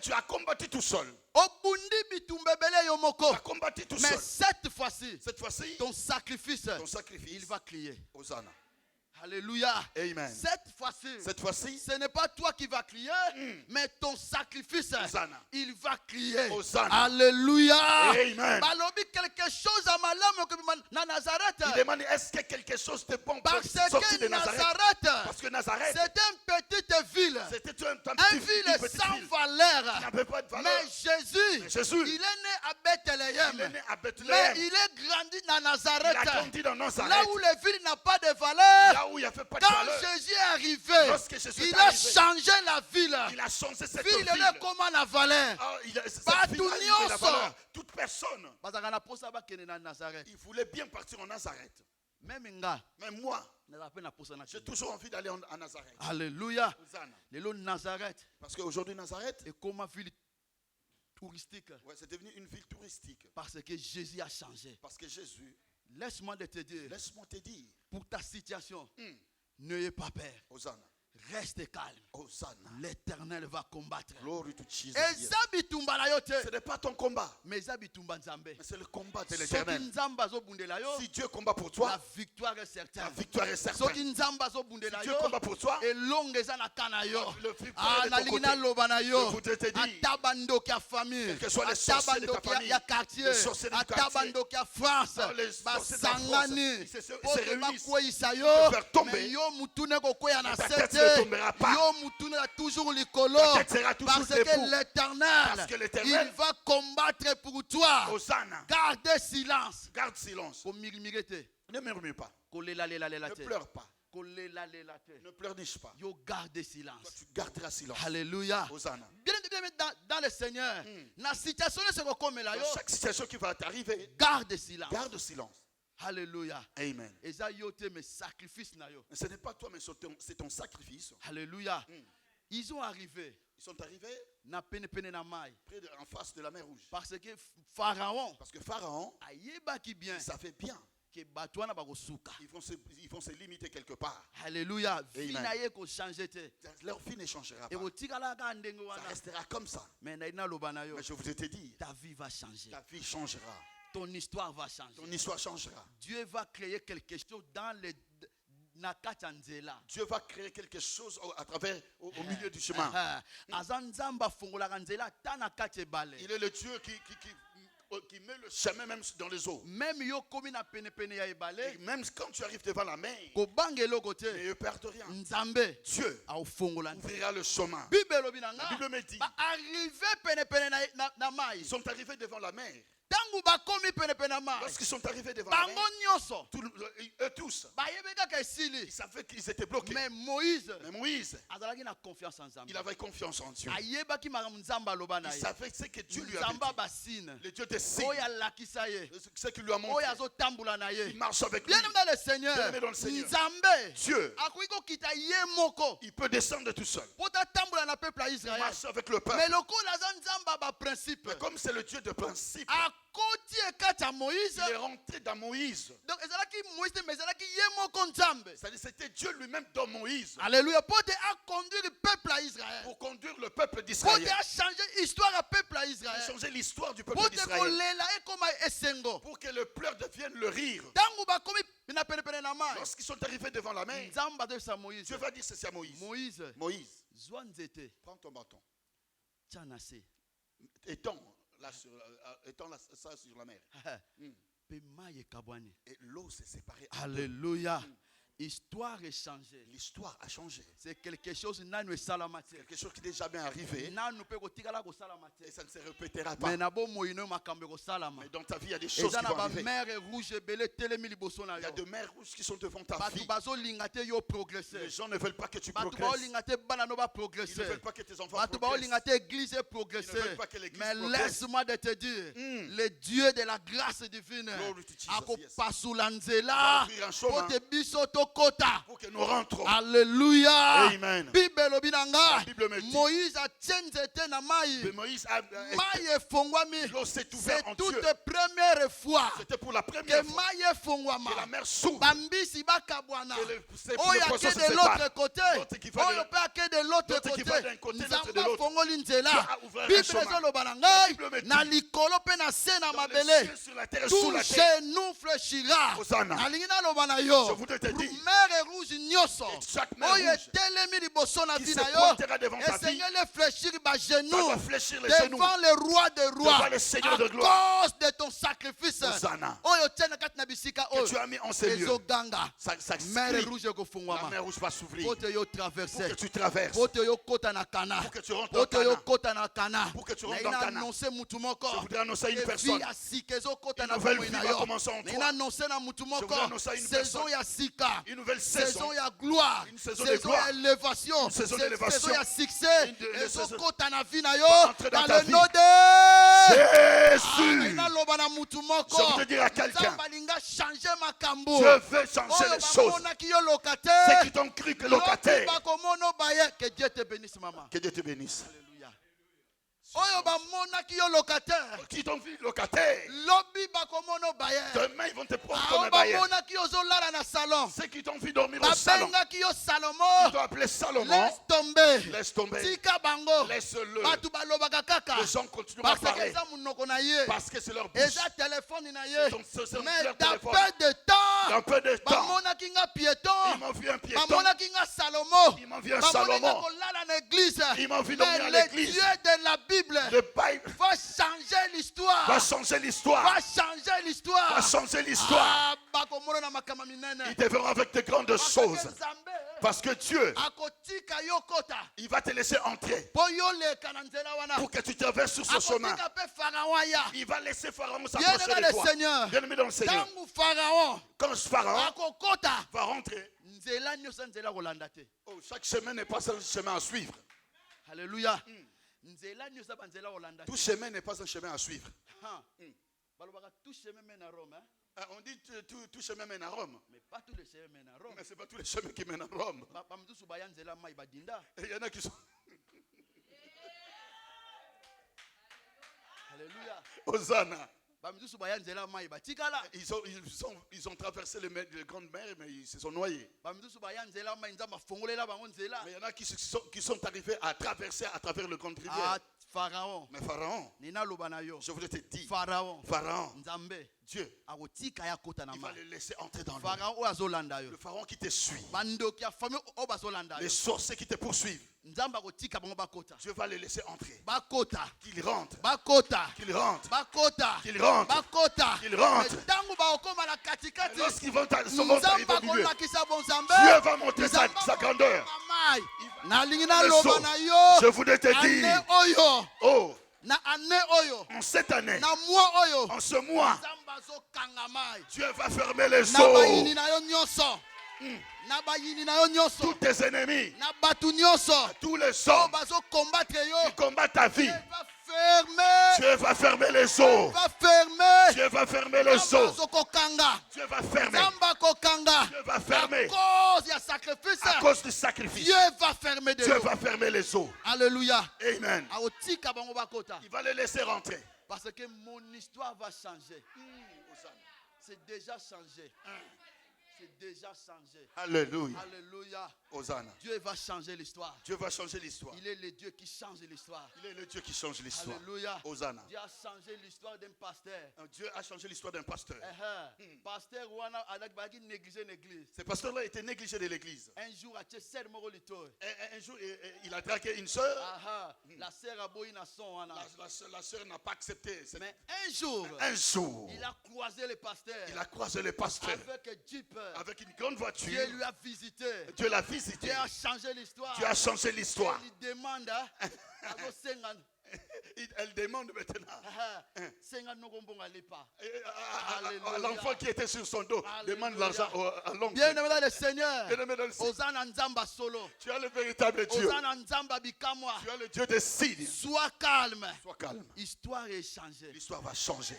Speaker 2: Tu as combattu tout seul.
Speaker 1: Tu
Speaker 2: as combattu tout seul.
Speaker 1: Mais cette fois-ci, ton sacrifice,
Speaker 2: il
Speaker 1: va crier.
Speaker 2: Hosanna.
Speaker 1: Alléluia.
Speaker 2: Amen.
Speaker 1: Cette fois-ci, ce n'est pas toi qui vas crier, mais ton sacrifice,
Speaker 2: Hosanna.
Speaker 1: il va crier.
Speaker 2: Hosanna.
Speaker 1: Alléluia.
Speaker 2: Amen.
Speaker 1: Quelque chose à Nazareth.
Speaker 2: Il demande, est-ce que quelque chose de bon peut sortir de Nazareth? Parce que Nazareth,
Speaker 1: c'était une petite ville.
Speaker 2: C'était
Speaker 1: une ville sans valeur. Mais Jésus,
Speaker 2: il
Speaker 1: est né à Bethléem. Mais il est grandi dans
Speaker 2: Il a
Speaker 1: Nazareth.
Speaker 2: grandi dans Nazareth.
Speaker 1: Là où la ville n'a pas de valeur.
Speaker 2: Là où il n'y avait pas de
Speaker 1: Quand
Speaker 2: valeur.
Speaker 1: Jésus est arrivé,
Speaker 2: Lorsque Jésus
Speaker 1: il
Speaker 2: est
Speaker 1: a
Speaker 2: arrivé,
Speaker 1: changé la ville.
Speaker 2: Il a changé cette
Speaker 1: ville.
Speaker 2: ville.
Speaker 1: Est comme la valeur.
Speaker 2: Toute personne. Il voulait bien partir en Nazareth. Même moi, j'ai toujours envie d'aller à Nazareth.
Speaker 1: Alléluia. Nazareth.
Speaker 2: Parce qu'aujourd'hui, Nazareth
Speaker 1: est comme une ville touristique.
Speaker 2: Ouais, c'est devenu une ville touristique.
Speaker 1: Parce que Jésus a changé.
Speaker 2: Parce que Jésus,
Speaker 1: laisse-moi te dire, pour ta situation, n'ayez pas peur.
Speaker 2: Hosanna.
Speaker 1: Reste calme.
Speaker 2: Hosanna.
Speaker 1: L'Éternel va combattre.
Speaker 2: Glory to Jesus.
Speaker 1: Ce
Speaker 2: n'est pas ton combat.
Speaker 1: Mais c'est
Speaker 2: le combat de l'Éternel.
Speaker 1: Si
Speaker 2: Dieu combat pour toi,
Speaker 1: la victoire est certaine.
Speaker 2: La victoire est certaine.
Speaker 1: Si
Speaker 2: Dieu combat pour toi,
Speaker 1: et longue est
Speaker 2: le victoire est de ton côté. Je voudrais te dire, quel que soit les sorciers de ta famille, les sorciers du quartier, les sorciers de la France, ils se réunissent pour te faire tomber. Ta tête ne tombera pas.
Speaker 1: Toujours
Speaker 2: ta tête sera toujours
Speaker 1: parce que
Speaker 2: l'Éternel,
Speaker 1: il va combattre pour toi.
Speaker 2: Hosanna.
Speaker 1: Gardez silence.
Speaker 2: Garde silence. Ne murmure pas. Ne pleure pas. Ne pleurniche pas.
Speaker 1: Garde silence.
Speaker 2: Toi, tu garderas silence.
Speaker 1: Alléluia.
Speaker 2: Hosanna.
Speaker 1: Bien dans le Seigneur, dans
Speaker 2: chaque situation qui va t'arriver,
Speaker 1: garde silence.
Speaker 2: Garde silence.
Speaker 1: Alléluia.
Speaker 2: Amen.
Speaker 1: Et ça,
Speaker 2: ce n'est pas toi, mais c'est ton sacrifice.
Speaker 1: Alléluia. Ils sont arrivés
Speaker 2: en face de la mer Rouge.
Speaker 1: Parce que Pharaon,
Speaker 2: il savait bien qu'ils vont se limiter quelque part.
Speaker 1: Alléluia.
Speaker 2: Leur vie ne changera pas. Ça restera comme ça. Mais je vous ai dit,
Speaker 1: ta vie va changer.
Speaker 2: Ta vie changera.
Speaker 1: Ton histoire va changer.
Speaker 2: Ton histoire changera.
Speaker 1: Dieu va créer quelque chose dans les
Speaker 2: Dieu va créer quelque chose à travers au milieu du chemin. Il est le Dieu qui met le chemin même dans les eaux.
Speaker 1: Même
Speaker 2: et même quand tu arrives devant la mer, ne perds rien. Dieu ouvrira le chemin. La Bible me dit, ils sont arrivés devant la mer. Lorsqu'ils sont arrivés devant la mer, eux tous, ils savaient qu'ils étaient bloqués.
Speaker 1: Mais Moïse,
Speaker 2: il avait confiance en Dieu.
Speaker 1: Il
Speaker 2: savait ce que Dieu lui avait dit. Le Dieu des signes, ce qu'il lui a montré. Il marche avec lui.
Speaker 1: Bien dans le Seigneur,
Speaker 2: Dieu, il peut descendre tout seul.
Speaker 1: Il
Speaker 2: marche avec le peuple. Mais comme c'est le Dieu de principe, il est rentré dans Moïse. C'est-à-dire c'était Dieu lui-même dans Moïse.
Speaker 1: Alléluia. Pour conduire le peuple à Israël.
Speaker 2: Pour conduire le peuple d'Israël.
Speaker 1: Pour changer l'histoire du peuple à Israël.
Speaker 2: Pour changer l'histoire du peuple d'Israël. Pour que le pleur devienne le rire. Lorsqu'ils sont arrivés devant la mer, Dieu va dire ceci à Moïse. Moïse, prends ton bâton. Étends ça sur la mer. Et l'eau s'est séparée.
Speaker 1: Alléluia. L'histoire est changée.
Speaker 2: L'histoire a changé.
Speaker 1: C'est quelque chose qui
Speaker 2: n'est jamais arrivé. Et ça ne se répétera pas. Mais dans ta vie, il y a des choses qui vont arriver. Il y a de mers rouges qui sont devant ta vie. Les gens ne veulent pas que tu progresses. Ils ne veulent pas que tes enfants progressent. Ils ne veulent pas que l'église
Speaker 1: mais
Speaker 2: progresse.
Speaker 1: laisse-moi de te dire, le Dieu de la grâce divine a kopasulanzela pour te bisoto kota.
Speaker 2: Pour que nous rentrons.
Speaker 1: Alléluia.
Speaker 2: Amen.
Speaker 1: Bible binanga.
Speaker 2: Moïse
Speaker 1: a tenzete na mai.
Speaker 2: Moïse
Speaker 1: c'est toute première fois.
Speaker 2: C'était pour la première fois que la mer s'ouvre.
Speaker 1: Bambisi bakabwana.
Speaker 2: Oya
Speaker 1: ke de l'autre côté.
Speaker 2: Oya
Speaker 1: ke de l'autre côté.
Speaker 2: Nzamba
Speaker 1: fongoli nzela. Bible ezoloba na ngai na likolo pe na se na mabele. Tout genou fléchira. Nalingi naloba na yo. Mer rouge nyoso. Oyo etelemi liboso na vi na yo. Esengeli fléchir ba genou devant le roi des rois à cause de ton sacrifice. Oyo tiena kati na bisika oyo. Ezoganga. Mer rouge ekofungwama.
Speaker 2: La mer rouge va s'ouvrir.
Speaker 1: Pour que
Speaker 2: tu traverses.
Speaker 1: Pour que kota na Cana.
Speaker 2: Pour que tu rentres dans Cana.
Speaker 1: Pour que tu rentres dans Cana. Je
Speaker 2: voudrais annoncer à une personne. Une nouvelle vie va commencer en toi. Je voudrais annoncer à une personne. Une nouvelle saison.
Speaker 1: Ya gloire.
Speaker 2: Une saison de gloire.
Speaker 1: Élévation.
Speaker 2: Une saison d'élévation.
Speaker 1: Saison ya succès. Dans le nom de
Speaker 2: Jésus. Je veux dire à quelqu'un. Je veux changer les choses. Ceux qui t'ont cru que locataire.
Speaker 1: Que Dieu te bénisse, maman.
Speaker 2: Que Dieu te bénisse.
Speaker 1: Alléluia. Oyo bamonaki yo locataire.
Speaker 2: Qui t'ont vu locataire.
Speaker 1: Lobi bakomono baye.
Speaker 2: Demain ils vont te prendre comme bailleur.
Speaker 1: Bamonaki yo zolala na salon.
Speaker 2: Ceux qui t'ont vu dormir au salon.
Speaker 1: Babengaki yo Salomon.
Speaker 2: Ils t'ont appelé Salomon.
Speaker 1: Laisse tomber.
Speaker 2: Laisse tomber.
Speaker 1: Tika bango.
Speaker 2: Laisse-le.
Speaker 1: Batu balobaka kaka.
Speaker 2: Les gens continuent à parler. Parce que c'est leur bouche.
Speaker 1: Eza téléphone na ye.
Speaker 2: Mais
Speaker 1: dans peu de temps.
Speaker 2: Dans peu de temps.
Speaker 1: Bamonaki nga piéton.
Speaker 2: Ils m'ont vu un piéton.
Speaker 1: Bamonaki nga Salomon.
Speaker 2: Ils m'ont vu un Salomon. Ils m'ont vu dormir à l'église.
Speaker 1: Dieu de la Bible.
Speaker 2: Le Bible
Speaker 1: va changer l'histoire.
Speaker 2: Va changer l'histoire.
Speaker 1: Va changer l'histoire.
Speaker 2: Va changer l'histoire. Ils te verront avec de grandes choses. Parce que Dieu, il va te laisser entrer pour que tu traverses sur ce chemin. Il va laisser Pharaon s'approcher de toi. Bien-aimé dans le Seigneur. Quand Pharaon va rentrer, chaque chemin n'est pas un chemin à suivre.
Speaker 1: Alléluia.
Speaker 2: Tout chemin n'est pas un chemin à suivre. On dit tout chemin mène à Rome.
Speaker 1: Mais pas tous les chemins mènent à Rome.
Speaker 2: Mais ce n'est pas tous les chemins qui mènent à Rome. Et il y en a qui sont.
Speaker 1: Alléluia.
Speaker 2: Hosanna.
Speaker 1: Ils
Speaker 2: ont traversé les grandes mers, mais ils se sont noyés. Mais il y en a qui sont arrivés à traverser à travers le grand rivière.
Speaker 1: Pharaon.
Speaker 2: Mais Pharaon, je voulais te dire, Pharaon, Dieu, il va le laisser entrer dans l'eau. Le Pharaon qui te suit, les sorciers qui te poursuivent, Dieu va les laisser entrer. Qu'ils rentrent. Qu'ils rentrent. Qu'ils rentrent. Qu'ils rentrent. Lorsqu'ils vont arriver au milieu, Dieu va montrer sa grandeur. Je voulais te dire, oh, en cette année, en ce mois, Dieu va fermer les eaux. Tous tes ennemis, tous les hommes qui combattent ta vie, Dieu va fermer les eaux. Dieu va fermer les eaux. Dieu va fermer. Dieu va fermer. À cause du sacrifice. Dieu va fermer les eaux.
Speaker 1: Alléluia.
Speaker 2: Amen. Il va les laisser rentrer.
Speaker 1: Parce que mon histoire va changer. C'est déjà changé. C'est déjà changé.
Speaker 2: Alléluia.
Speaker 1: Alléluia.
Speaker 2: Hosanna.
Speaker 1: Dieu va changer l'histoire.
Speaker 2: Dieu va changer l'histoire.
Speaker 1: Il est le Dieu qui change l'histoire.
Speaker 2: Il est le Dieu qui change l'histoire.
Speaker 1: Alléluia.
Speaker 2: Hosanna.
Speaker 1: Dieu a changé l'histoire d'un pasteur.
Speaker 2: Dieu a changé l'histoire d'un pasteur.
Speaker 1: Pasteur Wana a négligé l'église.
Speaker 2: Ce pasteur-là était négligé de l'église.
Speaker 1: Un jour,
Speaker 2: un jour, il a traqué une sœur.
Speaker 1: La sœur a boyi na son.
Speaker 2: La sœur n'a pas accepté.
Speaker 1: Mais un jour,
Speaker 2: il
Speaker 1: a croisé le pasteur.
Speaker 2: Il a croisé le pasteur.
Speaker 1: Avec Jeep.
Speaker 2: avec une grande voiture.
Speaker 1: Dieu lui a visité.
Speaker 2: Dieu l'a visité.
Speaker 1: Dieu a changé l'histoire.
Speaker 2: Dieu a changé l'histoire.
Speaker 1: Il demande.
Speaker 2: Elle demande maintenant.
Speaker 1: Alléluia.
Speaker 2: L'enfant qui était sur son dos demande l'argent à l'oncle.
Speaker 1: Bien-aimé dans le Seigneur.
Speaker 2: Bien-aimé dans le Seigneur.
Speaker 1: Osana Nzamba solo.
Speaker 2: Tu as le véritable Dieu.
Speaker 1: Osana Nzamba bikamwa.
Speaker 2: Tu as le Dieu des signes.
Speaker 1: Sois calme.
Speaker 2: Sois calme.
Speaker 1: L'histoire est changée.
Speaker 2: L'histoire va changer.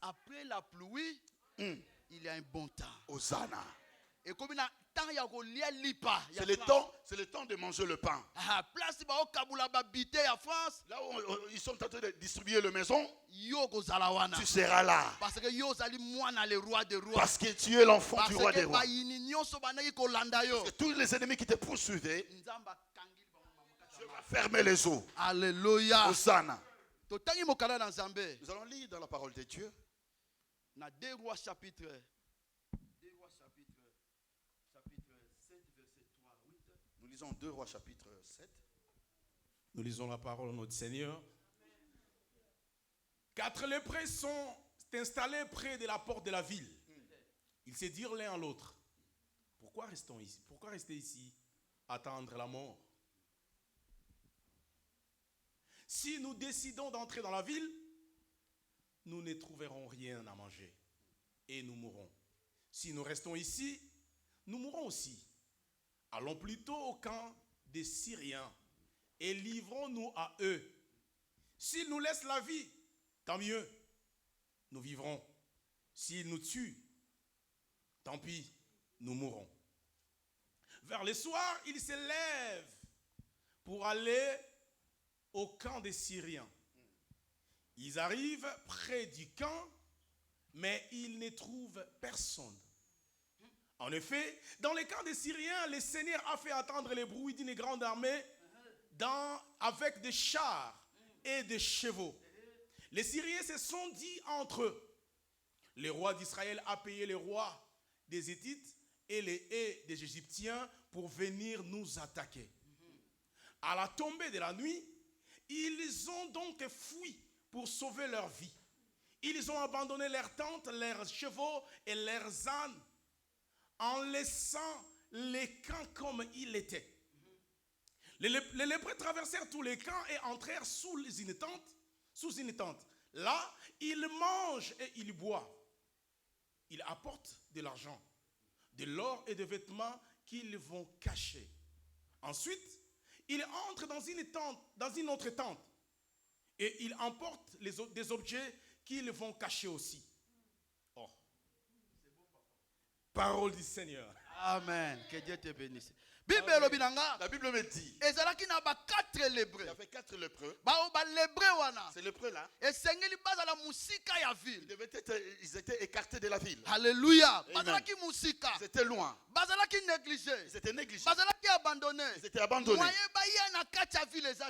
Speaker 1: Après la pluie, il y a un bon temps.
Speaker 2: Hosanna.
Speaker 1: Et comme
Speaker 2: c'est le temps de manger le pain.
Speaker 1: Là
Speaker 2: où ils sont en train de distribuer le maison, tu seras là.
Speaker 1: Parce
Speaker 2: que tu es l'enfant du roi des rois. Parce que tous les ennemis qui te poursuivaient, Dieu va fermer les eaux.
Speaker 1: Alléluia.
Speaker 2: Hosanna. Nous allons lire dans la parole de Dieu.
Speaker 1: Dans 2 Rois chapitre 7, verset 3 à 8.
Speaker 2: Nous lisons 2 Rois chapitre 7.
Speaker 3: Nous lisons la parole de notre Seigneur. 4 lépreux sont installés près de la porte de la ville. Ils se dirent l'un à l'autre: pourquoi restons ici? Pourquoi rester ici, attendre la mort? Si nous décidons d'entrer dans la ville, nous ne trouverons rien à manger et nous mourrons. Si nous restons ici, nous mourrons aussi. Allons plutôt au camp des Syriens et livrons-nous à eux. S'ils nous laissent la vie, tant mieux, nous vivrons. S'ils nous tuent, tant pis, nous mourrons. Vers le soir, ils se lèvent pour aller au camp des Syriens. Ils arrivent près du camp, mais ils ne trouvent personne. En effet, dans le camp des Syriens, le Seigneur a fait entendre le bruit d'une grande armée avec des chars et des chevaux. Les Syriens se sont dit entre eux: le roi d'Israël a payé les rois des Héthites et des Égyptiens pour venir nous attaquer. À la tombée de la nuit, ils ont donc fui pour sauver leur vie. Ils ont abandonné leurs tentes, leurs chevaux et leurs ânes, en laissant les camps comme il était. Les lépreux traversèrent tous les camps et entrèrent sous une tente. Là, ils mangent et ils boivent. Ils apportent de l'argent, de l'or et des vêtements qu'ils vont cacher. Ensuite, ils entrent dans une autre tente et ils emportent des objets qu'ils vont cacher aussi. Oh. Parole du Seigneur.
Speaker 1: Amen. Que Dieu te bénisse.
Speaker 2: La Bible me dit
Speaker 1: il y avait
Speaker 2: 4 lépreux. Ces lépreux là, ils étaient écartés de la ville.
Speaker 1: Alléluia.
Speaker 2: C'était loin. Ils étaient négligés. Ils étaient abandonnés.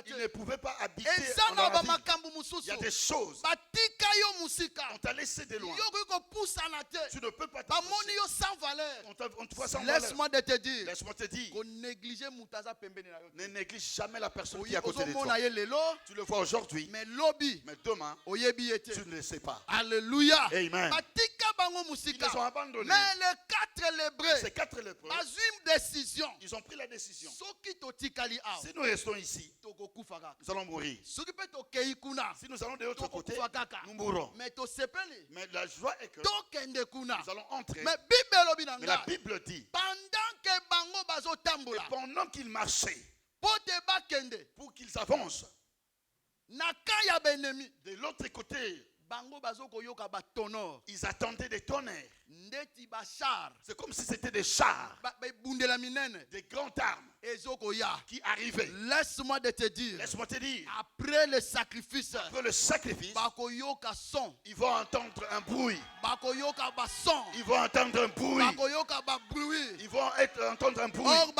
Speaker 2: Ils ne pouvaient pas habiter dans la ville. Il y a des choses. On t'a laissé de loin. Tu ne peux pas t'approcher. On te voit sans valeur.
Speaker 1: Laisse-moi te dire.
Speaker 2: Laisse-moi te dire. Ne néglige jamais la personne qui est à côté de toi. Tu le vois aujourd'hui, mais demain, tu ne le sais pas.
Speaker 1: Alléluia.
Speaker 2: Amen. Ils les ont abandonnés.
Speaker 1: Mais les 4 lépreux,
Speaker 2: Ces 4 lépreux, ils ont pris la décision. Si nous restons ici, nous allons mourir. Si nous allons de l'autre côté, nous mourrons. Mais la joie est que nous allons entrer. Mais la Bible dit, pendant qu'ils marchaient, pour qu'ils avancent, de l'autre côté, ils attendaient des tonnerres. C'est comme si c'était des chars, des grandes armes qui arrivaient.
Speaker 1: Laisse-moi te dire. Après le sacrifice,
Speaker 2: ils vont entendre un bruit. Ils vont entendre un bruit. Ils vont entendre un bruit.
Speaker 1: Or,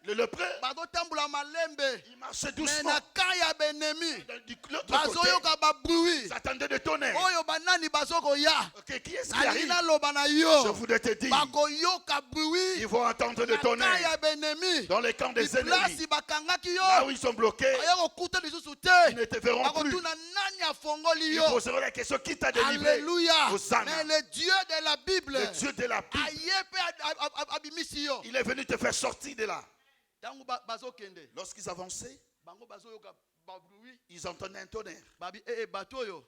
Speaker 2: le lépreux, il marchait doucement. De l'autre côté, ils attendaient des tonnerres. Ok, qui est-ce qui arrive? Je voudrais te dire, ils vont entendre le tonnerre dans les camps des ennemis. Là où ils sont bloqués, ils ne te verront plus. Ils poseront la question, qui t'a délivré?
Speaker 1: Alléluia.
Speaker 2: Hosanna.
Speaker 1: Mais le Dieu de la Bible,
Speaker 2: Le Dieu de la Bible, il est venu te faire sortir de là. Lorsqu'ils avançaient, ils entendaient un tonnerre.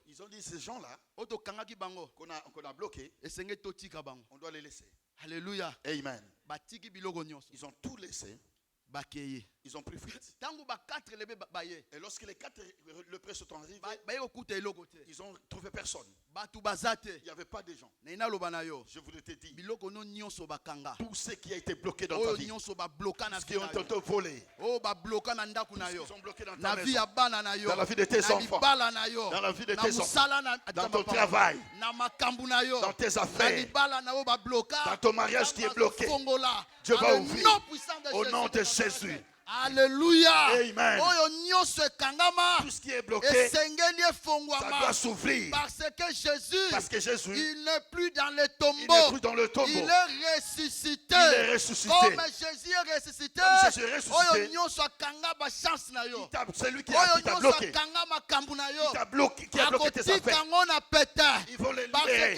Speaker 2: Ils ont dit, ces gens-là qu'on a bloqués, on doit les laisser.
Speaker 1: Alléluia.
Speaker 2: Amen. Ils ont tout laissé. Ils ont pris fuite. Et lorsque les 4 le prêt sont arrivés, ils ont trouvé personne. Il n'y avait pas de gens. Je voulais te dire, tout ce qui a été bloqué dans ta vie, ce qui ont été volés, ils sont bloqués dans ta maison, dans la vie de tes enfants, dans la vie de tes enfants, dans ton travail, dans tes affaires, dans ton mariage qui est bloqué. Dieu va ouvrir au nom de Jésus.
Speaker 1: Alléluia.
Speaker 2: Amen. Tout ce qui est bloqué, ça doit s'ouvrir.
Speaker 1: Parce que Jésus, il n'est plus dans le
Speaker 2: Il n'est plus dans le tombeau.
Speaker 1: Il est ressuscité.
Speaker 2: Il est ressuscité.
Speaker 1: Comme Jésus est ressuscité.
Speaker 2: C'est lui qui t'a bloqué. Qui a bloqué tes affaires. Il faut les libérer.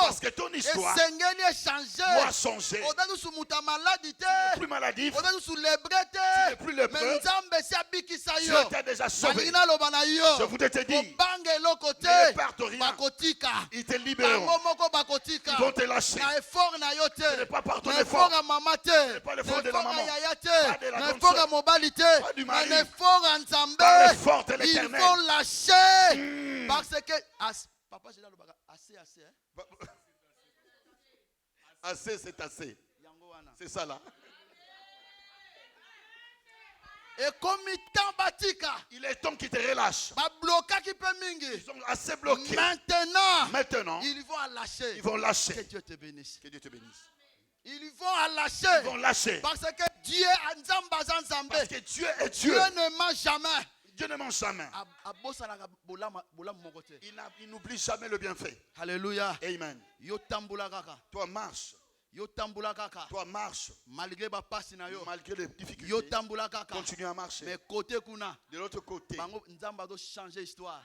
Speaker 2: Parce que ton histoire doit changer. Tu n'es plus maladif. Tu n'es plus lépreux. Dieu t'a déjà sauvé. Je voudrais te dire, ne perdre rien. Ils te libéreront. Ils vont te lâcher. Ce n'est pas par ton effort. Ce n'est pas l'effort de la maman. Pas de la grande sœur. Pas du mari. Par l'effort de l'Éternel.
Speaker 1: Ils vont lâcher. Parce que... Papa, j'ai là assez.
Speaker 2: Assez, c'est assez. C'est ça là.
Speaker 1: Et comme
Speaker 2: il est temps qu'ils te relâchent. Ils sont assez bloqués. Maintenant,
Speaker 1: ils vont lâcher.
Speaker 2: Ils vont lâcher.
Speaker 1: Que Dieu te bénisse.
Speaker 2: Que Dieu te bénisse.
Speaker 1: Ils vont lâcher.
Speaker 2: Ils vont lâcher.
Speaker 1: Parce que Dieu
Speaker 2: est Dieu.
Speaker 1: Dieu ne ment jamais.
Speaker 2: Dieu ne ment jamais. Il n'oublie jamais le bienfait.
Speaker 1: Alléluia.
Speaker 2: Amen. Toi marche. Toi marche.
Speaker 1: Malgré
Speaker 2: les difficultés. Continue à marcher.
Speaker 1: Mais
Speaker 2: de l'autre côté,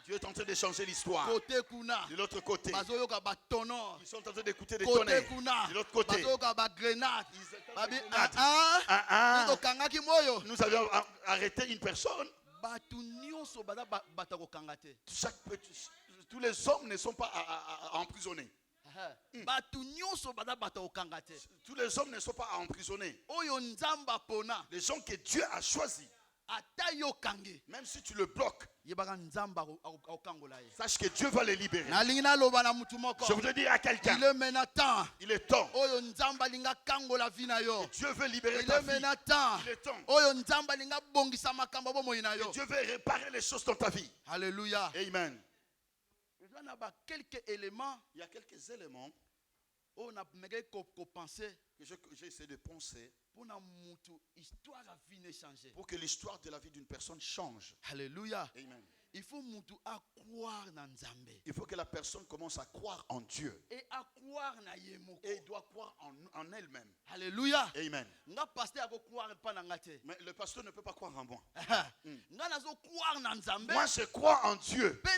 Speaker 2: Dieu est en train de changer l'histoire. De l'autre côté, ils sont en train d'écouter des tonnerres. De l'autre côté, nous avions arrêté une personne. Tous les hommes ne sont pas emprisonnés. Tous les hommes ne sont pas emprisonnés. Les gens que Dieu a choisis, même si tu le bloques, sache que Dieu va les libérer. Je voudrais dire à quelqu'un, il est temps. Que Dieu veut libérer ta vie. Il est temps. Que Dieu veut réparer les choses dans ta vie.
Speaker 1: Alléluia.
Speaker 2: Amen.
Speaker 1: Il y a quelques éléments
Speaker 2: que j'ai essayé de penser pour que l'histoire de la vie d'une personne change.
Speaker 1: Alléluia.
Speaker 2: Amen.
Speaker 1: Il faut
Speaker 2: que la personne commence à croire en Dieu.
Speaker 1: Et
Speaker 2: il doit croire en elle-même.
Speaker 1: Alléluia.
Speaker 2: Amen. Mais le pasteur ne peut pas croire en moi. Moi, je crois en Dieu. Et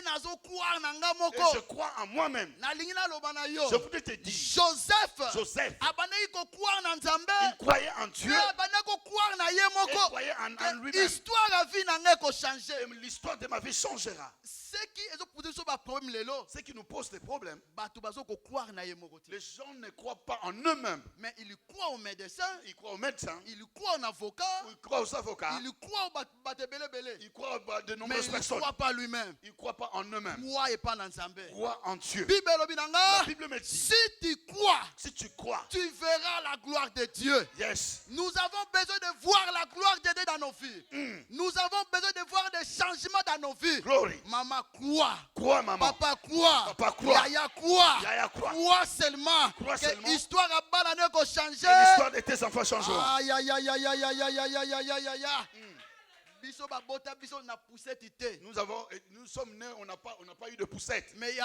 Speaker 2: je crois en moi-même. Je voudrais te dire, Joseph, il croyait en Dieu. Il croyait en lui-même. L'histoire de ma vie changera.
Speaker 1: Ce qui nous pose des problèmes,
Speaker 2: les gens ne croient pas en eux-mêmes.
Speaker 1: Mais ils croient aux médecins,
Speaker 2: ils croient aux médecins,
Speaker 1: ils croient aux avocats,
Speaker 2: ils croient aux avocats,
Speaker 1: ils croient
Speaker 2: ils croient à de nombreuses personnes.
Speaker 1: Mais ils ne croient pas lui-même.
Speaker 2: Ils ne croient pas en eux-mêmes.
Speaker 1: Crois
Speaker 2: en Dieu.
Speaker 1: La
Speaker 2: Bible me dit,
Speaker 1: si tu crois,
Speaker 2: tu
Speaker 1: verras la gloire de Dieu.
Speaker 2: Yes.
Speaker 1: Nous avons besoin de voir la gloire de Dieu dans nos vies. Nous avons besoin de voir des changements dans nos vies.
Speaker 2: Glory.
Speaker 1: Maman, crois.
Speaker 2: Crois, maman.
Speaker 1: Papa, crois.
Speaker 2: Papa, crois.
Speaker 1: Yaya, crois. Crois seulement. Que l'histoire a balayé qu'on change.
Speaker 2: L'histoire de tes enfants changera.
Speaker 1: Aïe, aïe, aïe, aïe, aïe, aïe, aïe, aïe, aïe, aïe.
Speaker 2: Nous sommes nés, on n'a pas eu de poussette.
Speaker 1: Mais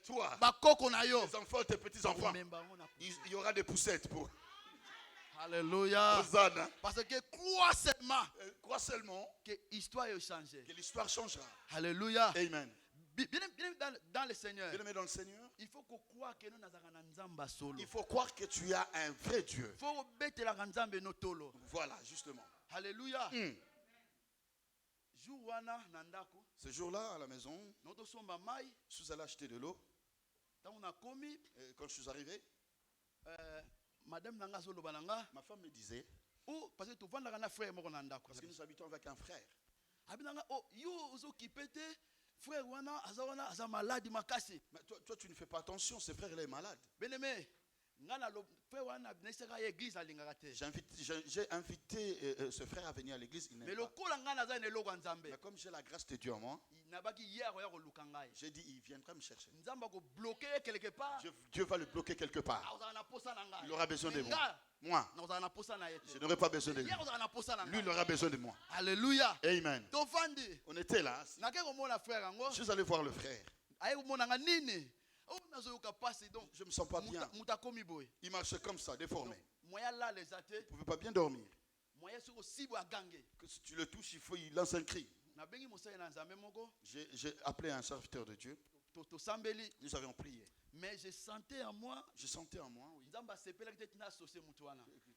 Speaker 2: toi, les enfants, tes petits-enfants, il y aura des poussettes pour.
Speaker 1: Alléluia.
Speaker 2: Hosanna.
Speaker 1: Parce que crois seulement
Speaker 2: que
Speaker 1: l'histoire est changée.
Speaker 2: Que l'histoire changera.
Speaker 1: Alléluia.
Speaker 2: Amen.
Speaker 1: Bien dans le Seigneur.
Speaker 2: Bien-aimé dans le Seigneur.
Speaker 1: Il faut croire que
Speaker 2: il faut croire que tu as un vrai Dieu. Voilà, justement.
Speaker 1: Alléluia.
Speaker 2: Ce jour-là, à la maison, je suis allé acheter de l'eau. Quand je suis arrivé, ma femme me disait, parce que nous habitons avec un frère. Mais toi, tu ne fais pas attention, ce frère il est malade. J'ai invité ce frère à venir à l'église. Mais comme j'ai la grâce de Dieu en moi, j'ai dit il viendra me chercher. Dieu va le bloquer quelque part. Il aura besoin de moi. Je n'aurai pas besoin de lui. Lui, il aura besoin de moi.
Speaker 1: Alléluia.
Speaker 2: Amen. On était là. Je suis allé voir le frère. Je ne me sens pas bien. Il marche comme ça, déformé. Il ne pouvait pas bien dormir. Que si tu le touches, il lance un cri. J'ai appelé un serviteur de Dieu. Nous avions prié.
Speaker 1: Mais je sentais en moi,
Speaker 2: oui,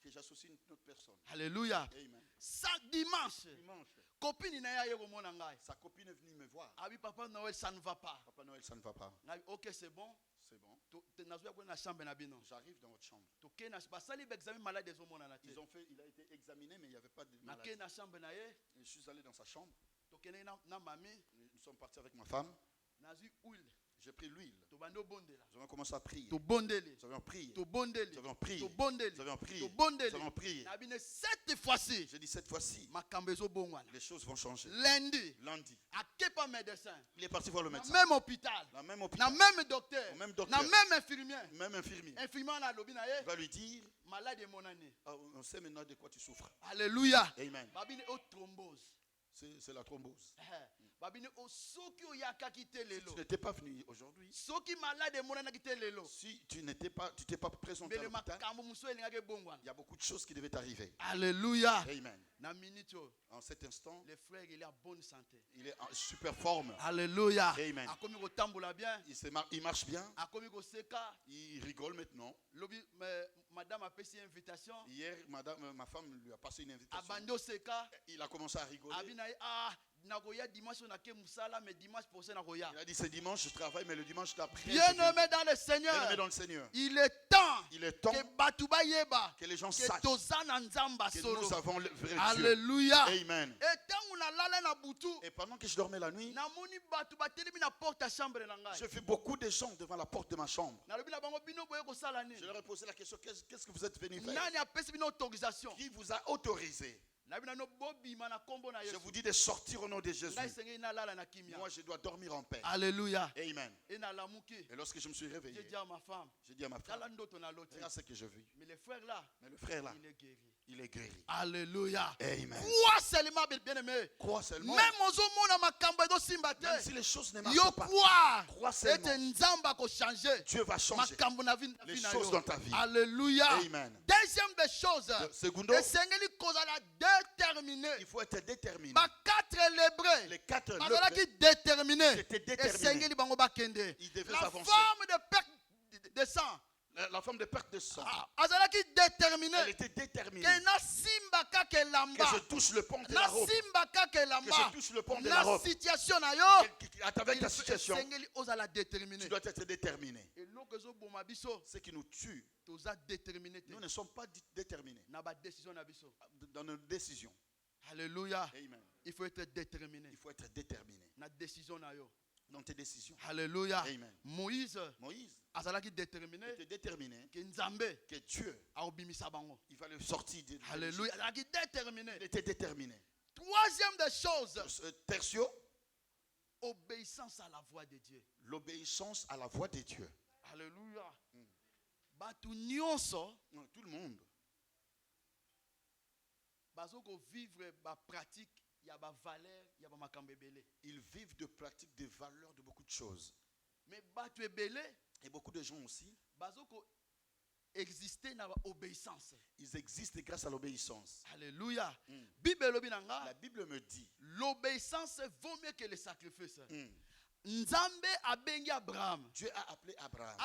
Speaker 2: que j'associe une autre personne.
Speaker 1: Alléluia.
Speaker 2: Amen.
Speaker 1: Dimanche,
Speaker 2: sa copine est venue me voir.
Speaker 1: Ah oui, Papa Noël, ça ne va pas.
Speaker 2: Papa Noël, ça ne va pas.
Speaker 1: Ok, c'est bon.
Speaker 2: C'est bon.
Speaker 1: J'arrive
Speaker 2: dans votre chambre.
Speaker 1: Il
Speaker 2: a été examiné, mais il n'y avait pas de maladie. Je suis allé dans sa chambre. Nous sommes partis avec ma femme. J'ai pris l'huile. Nous avons commencé à prier. Nous avons prié. Nous avons prié. Nous avons prié. Nous avons prié.
Speaker 1: Cette fois-ci,
Speaker 2: j'ai dit cette fois-ci, les choses vont changer.
Speaker 1: Lundi,
Speaker 2: il est parti voir le médecin.
Speaker 1: Même hôpital.
Speaker 2: La même hôpital.
Speaker 1: Même docteur.
Speaker 2: Même docteur.
Speaker 1: Même infirmier.
Speaker 2: Même infirmier.
Speaker 1: Il
Speaker 2: va lui dire,
Speaker 1: malade mon année.
Speaker 2: On sait maintenant de quoi tu souffres.
Speaker 1: Alléluia.
Speaker 2: Amen.
Speaker 1: Thrombose.
Speaker 2: C'est la thrombose.
Speaker 1: Si
Speaker 2: tu n'étais pas venu aujourd'hui, si tu t'es pas présenté à l'hôpital, il y a beaucoup de choses qui devaient arriver.
Speaker 1: Alléluia.
Speaker 2: Amen. En cet instant,
Speaker 1: le frère il est en bonne santé.
Speaker 2: Il est en super forme.
Speaker 1: Alléluia.
Speaker 2: Amen. Il marche bien. Il rigole maintenant.
Speaker 1: Madame a passé une invitation.
Speaker 2: Hier, ma femme lui a passé une invitation. Il a commencé à rigoler. Il a dit c'est dimanche je travaille, mais le dimanche d'après.
Speaker 1: Bien-aimé dans le Seigneur.
Speaker 2: Bien-aimé dans le Seigneur.
Speaker 1: Il est temps
Speaker 2: que les gens sachent
Speaker 1: que
Speaker 2: nous avons le vrai Dieu.
Speaker 1: Alléluia.
Speaker 2: Amen. Et pendant que je dormais la nuit, j'ai vu beaucoup de gens devant la porte de ma chambre. Je leur ai posé la question, qu'est-ce que vous êtes venus faire? Qui vous a autorisé? Je vous dis de sortir au nom de Jésus. Moi, je dois dormir en paix.
Speaker 1: Alléluia.
Speaker 2: Amen. Et lorsque je me suis réveillé, j'ai dit à ma femme, regarde ce que je vis.
Speaker 1: Mais le frère là,
Speaker 2: il est guéri.
Speaker 1: Alléluia.
Speaker 2: Amen.
Speaker 1: Crois seulement, bien-aimé.
Speaker 2: Crois seulement.
Speaker 1: Même
Speaker 2: si les choses ne marchent pas, crois seulement. Dieu va changer les choses dans ta vie.
Speaker 1: Alléluia.
Speaker 2: Amen.
Speaker 1: Deuxième des choses,
Speaker 2: il faut être déterminé. Les 4
Speaker 1: déterminés.
Speaker 2: étaient déterminés. Ils devaient
Speaker 1: La
Speaker 2: avancer.
Speaker 1: forme de perte de sang.
Speaker 2: La forme de perte de sang.
Speaker 1: Elle
Speaker 2: était déterminée.
Speaker 1: Que
Speaker 2: je touche le pont de la robe. Que je touche le pont de la robe. Avec ta situation, tu dois être déterminé. Ce qui nous tue, nous ne sommes pas déterminés dans nos décisions.
Speaker 1: Alléluia.
Speaker 2: Amen.
Speaker 1: Il faut être déterminé.
Speaker 2: Il faut être déterminé dans tes décisions.
Speaker 1: Alléluia.
Speaker 2: Amen.
Speaker 1: Moïse
Speaker 2: était déterminé que Dieu il va le sortir.
Speaker 1: Alléluia.
Speaker 2: Il était déterminé.
Speaker 1: Troisième des choses.
Speaker 2: Tertio,
Speaker 1: obéissance à la voix de Dieu.
Speaker 2: L'obéissance à la voix de Dieu.
Speaker 1: Alléluia.
Speaker 2: Tout le monde
Speaker 1: vivre pratique
Speaker 2: Ils vivent de pratiques des valeurs de beaucoup de choses.
Speaker 1: Mais
Speaker 2: et beaucoup de gens aussi
Speaker 1: exister dans l'obéissance.
Speaker 2: Ils existent grâce à l'obéissance.
Speaker 1: Alléluia.
Speaker 2: La Bible me dit
Speaker 1: l'obéissance vaut mieux que le sacrifice. Nzambe abengi Abraham.
Speaker 2: Dieu a appelé Abraham.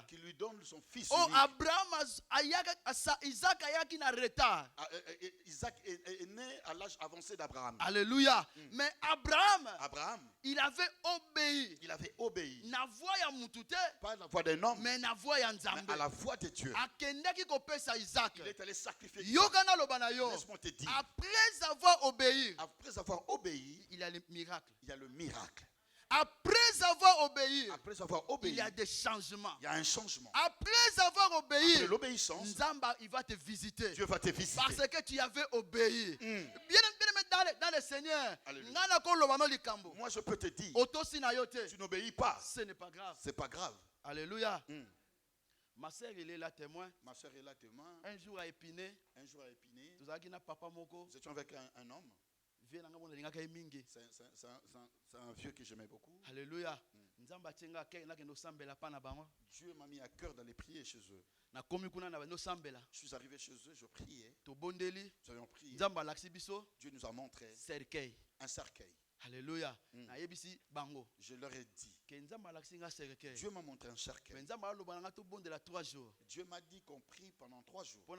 Speaker 1: Qui
Speaker 2: lui donne son fils
Speaker 1: unique.
Speaker 2: Abraham
Speaker 1: Isaac ayaki na retard.
Speaker 2: Isaac est né à l'âge avancé d'Abraham.
Speaker 1: Alléluia. Mais
Speaker 2: Abraham,
Speaker 1: il avait obéi.
Speaker 2: Na
Speaker 1: voix ya mutute.
Speaker 2: Pas la voix d'un homme.
Speaker 1: Mais na voix ya Nzambe.
Speaker 2: Mais à la voix de Dieu.
Speaker 1: Akendaki kopesa Isaac.
Speaker 2: Il est allé sacrifier.
Speaker 1: Yokana lobana yo.
Speaker 2: Laisse-moi te dire.
Speaker 1: Après avoir obéi.
Speaker 2: Il y a le miracle.
Speaker 1: Après avoir obéi,
Speaker 2: il
Speaker 1: y a des changements.
Speaker 2: Il y a un changement.
Speaker 1: Après avoir obéi,
Speaker 2: après l'obéissance,
Speaker 1: Nzamba, il va te visiter.
Speaker 2: Dieu va te visiter.
Speaker 1: Parce que tu avais obéi. Bien dans le Seigneur,
Speaker 2: moi je peux te dire, tu n'obéis pas.
Speaker 1: Ce n'est pas grave.
Speaker 2: C'est pas grave.
Speaker 1: Alléluia. Ma soeur, elle est là témoin.
Speaker 2: Ma soeur est là témoin.
Speaker 1: Un jour à Épinay.
Speaker 2: Nous étions avec un homme. C'est un vieux que j'aimais beaucoup.
Speaker 1: Alléluia.
Speaker 2: Dieu m'a mis à cœur d'aller prier chez eux. Je suis arrivé chez eux, je priais. Nous avions prié. Dieu nous a montré un cercueil.
Speaker 1: Alléluia.
Speaker 2: Je leur ai dit, Dieu m'a montré un cercueil. Dieu m'a dit qu'on prie pendant 3 jours pour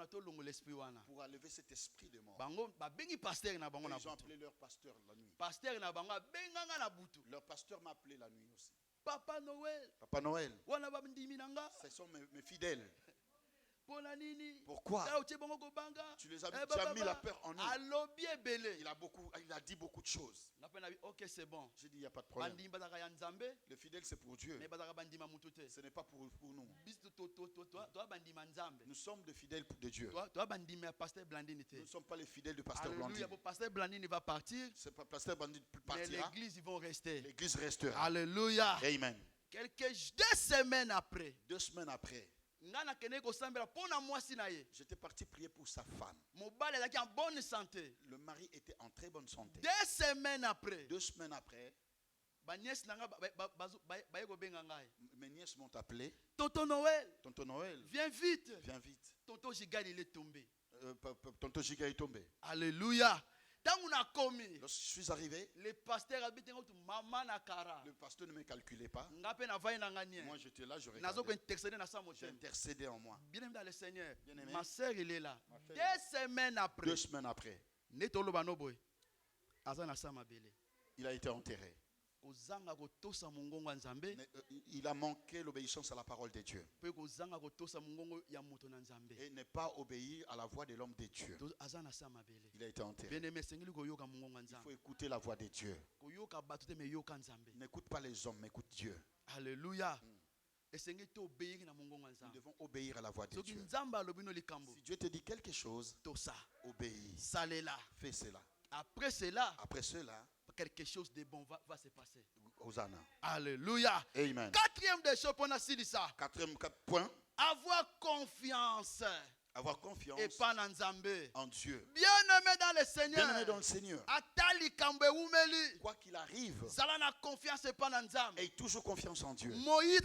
Speaker 2: enlever cet esprit de mort. Ils ont appelé leur pasteur la nuit. Leur pasteur m'a appelé la nuit aussi.
Speaker 1: Papa Noël.
Speaker 2: Papa Noël. Ce sont mes fidèles. Pourquoi? Tu les as mis la peur en eux. Il a dit beaucoup de choses.
Speaker 1: Ok, c'est bon.
Speaker 2: J'ai dit, il n'y a pas de problème. Le fidèle, c'est pour Dieu. Ce n'est pas pour nous. Nous sommes des fidèles de Dieu. Nous ne sommes pas les fidèles du pasteur Blandine.
Speaker 1: Pasteur Blandine va partir.
Speaker 2: Pasteur Blandine partira.
Speaker 1: Mais l'église, ils vont rester.
Speaker 2: L'église restera.
Speaker 1: Alléluia.
Speaker 2: Amen.
Speaker 1: 2 semaines après.
Speaker 2: 2 semaines après. J'étais parti prier pour sa femme. Le mari était en très bonne santé.
Speaker 1: 2 semaines après.
Speaker 2: 2 semaines après. Mes nièces m'ont appelé.
Speaker 1: Tonton Noël.
Speaker 2: Tonton Noël.
Speaker 1: Viens vite.
Speaker 2: Viens vite.
Speaker 1: Tonton Gigal, il est tombé.
Speaker 2: Tonton Gigal est tombé.
Speaker 1: Alléluia.
Speaker 2: Lorsque je suis arrivé,
Speaker 1: le pasteur
Speaker 2: ne me calculait pas. Moi j'étais là, je regardais. J'ai intercédé en moi.
Speaker 1: Bien dans le Seigneur. Ma soeur, il est là. 2 semaines après.
Speaker 2: 2 semaines après. Il a été enterré. Il a manqué l'obéissance à la parole de Dieu. Et n'est pas obéi à la voix de l'homme de Dieu. Il a été enterré. Il faut écouter la voix de Dieu. N'écoute pas les hommes, mais écoute Dieu.
Speaker 1: Alléluia.
Speaker 2: Nous devons obéir à la voix de Dieu. Si Dieu te dit quelque chose, obéis. Fais cela.
Speaker 1: Après cela, quelque chose de bon va se passer.
Speaker 2: Hosanna.
Speaker 1: Alléluia.
Speaker 2: Amen.
Speaker 1: 4e des choses pour ça.
Speaker 2: 4e point.
Speaker 1: Avoir confiance.
Speaker 2: Et
Speaker 1: pas en
Speaker 2: Dieu.
Speaker 1: Bien-aimé dans le Seigneur.
Speaker 2: Bien-aimé dans le Seigneur.
Speaker 1: Quoi
Speaker 2: qu'il arrive.
Speaker 1: Et
Speaker 2: toujours confiance en Dieu.
Speaker 1: Moïse